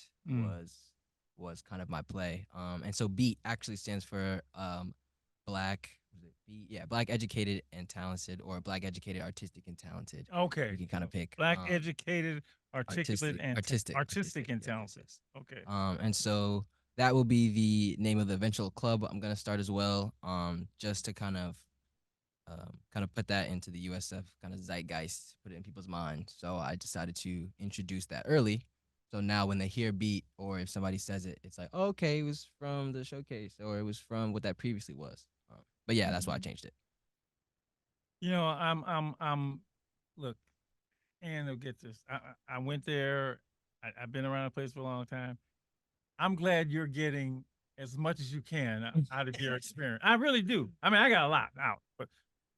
was kind of my play. And so B actually stands for Black Black educated and talented, or Black educated, artistic and talented. Okay. You can kind of pick. Black educated, articulate, and artistic and talented. Okay. And so that will be the name of the eventual club I'm gonna start as well. Just to kind of put that into the USF kind of zeitgeist, put it in people's minds. So I decided to introduce that early. So now when they hear beat, or if somebody says it, it's like, oh, okay, it was from the showcase, or it was from what that previously was. But yeah, that's why I changed it. You know, I'm look, and they'll get this. I went there. I've been around the place for a long time. I'm glad you're getting as much as you can out of your experience. I really do. I mean, I got a lot out, but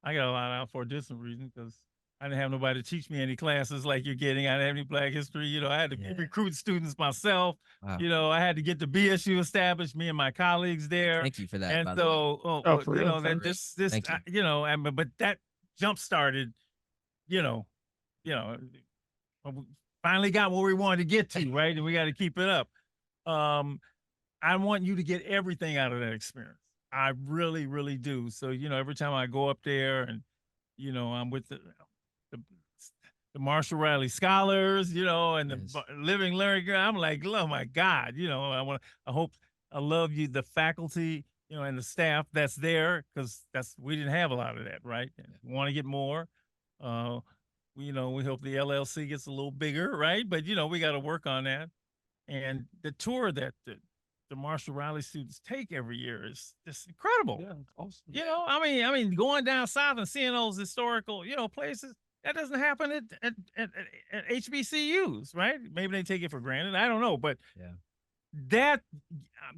I got a lot out for a different reason, because I didn't have nobody to teach me any classes like you're getting. I didn't have any Black history. You know, I had to recruit students myself. Wow. You know, I had to get the BSU established, me and my colleagues there. Thank you for that. And so, you know, that this, you know, but that jump started, you know, finally got where we wanted to get to, right? And we got to keep it up. I want you to get everything out of that experience. I really, really do. So, you know, every time I go up there and, you know, I'm with the Marshall Riley Scholars, you know, and the Living Learning, I'm like, oh my God, you know, I love you, the faculty, you know, and the staff that's there, because we didn't have a lot of that, right? We want to get more. You know, we hope the LLC gets a little bigger, right? But, you know, we got to work on that. And the tour that the Marshall Riley students take every year is just incredible. Yeah, awesome. You know, I mean, going down south and seeing those historical, you know, places, that doesn't happen at HBCUs, right? Maybe they take it for granted. I don't know, but that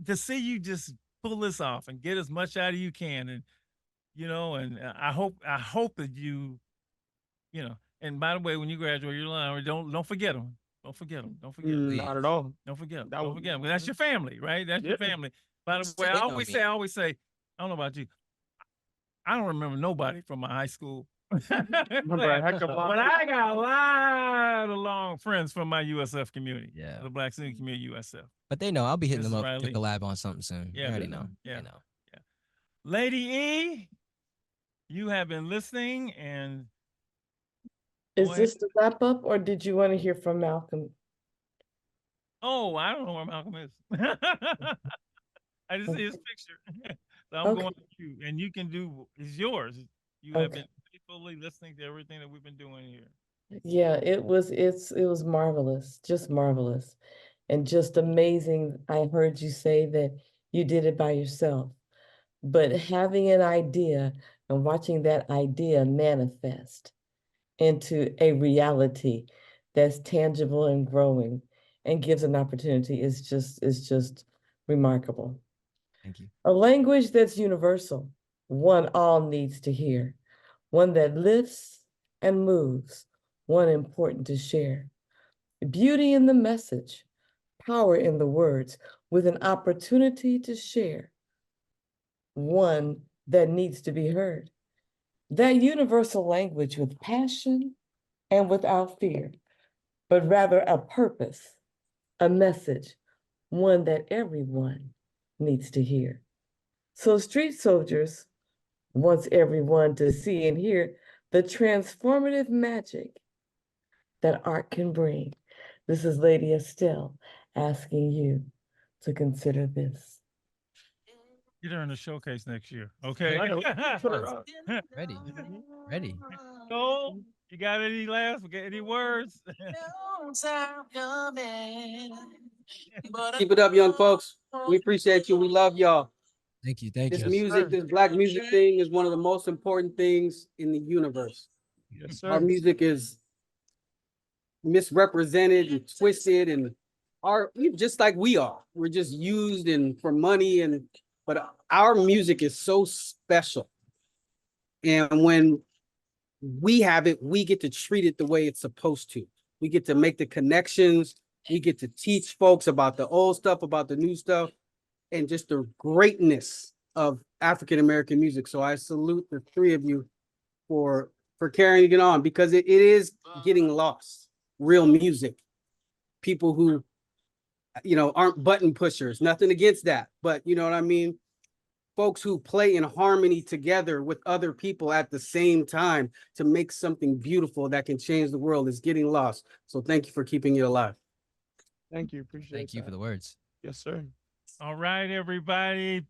to see you just pull this off and get as much out of you can, and you know, and I hope that you know. And by the way, when you graduate, you're lying. Don't forget them. Don't forget them. Don't forget them. Not at all. Don't forget them. Don't forget them. That's your family, right? That's your family. By the way, I always say, I don't know about you, I don't remember nobody from my high school. But I got a lot of long friends from my USF community. Yeah. The Black student community USF. But they know I'll be hitting them up to collab on something soon. Yeah. You already know. Yeah. They know. Yeah. Lady E, you have been listening, and is this the wrap up, or did you want to hear from Malcolm? Oh, I don't know where Malcolm is. I just see his picture. So I'm going to you, and you can do, it's yours. You have been faithfully listening to everything that we've been doing here. Yeah, it was marvelous, just marvelous, and just amazing. I heard you say that you did it by yourself, but having an idea and watching that idea manifest into a reality that's tangible and growing and gives an opportunity is just remarkable. Thank you. A language that's universal, one all needs to hear, one that lifts and moves, one important to share. Beauty in the message, power in the words, with an opportunity to share, one that needs to be heard. That universal language with passion and without fear, but rather a purpose, a message, one that everyone needs to hear. So Street Soldiers wants everyone to see and hear the transformative magic that art can bring. This is Lady Estelle asking you to consider this. Get her in the showcase next year, okay? Ready. So, you got any words? Keep it up, young folks. We appreciate you. We love y'all. Thank you. This music, this Black music thing is one of the most important things in the universe. Yes, sir. Our music is misrepresented and twisted, and just like we are. We're just used for money, but our music is so special. And when we have it, we get to treat it the way it's supposed to. We get to make the connections. We get to teach folks about the old stuff, about the new stuff, and just the greatness of African-American music. So I salute the three of you for carrying it on, because it is getting lost. Real music. People who, you know, aren't button pushers. Nothing against that, but you know what I mean? folks who play in harmony together with other people at the same time to make something beautiful that can change the world is getting lost. So thank you for keeping it alive. Thank you. Appreciate it. Thank you for the words. Yes, sir. All right, everybody.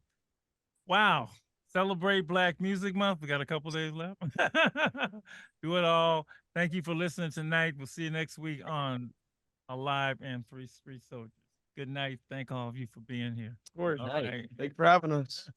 Wow. Celebrate Black Music Month. We got a couple days left. Do it all. Thank you for listening tonight. We'll see you next week on Alive and Free Street Soldiers. Good night. Thank all of you for being here. Of course. All right. Thank you for having us.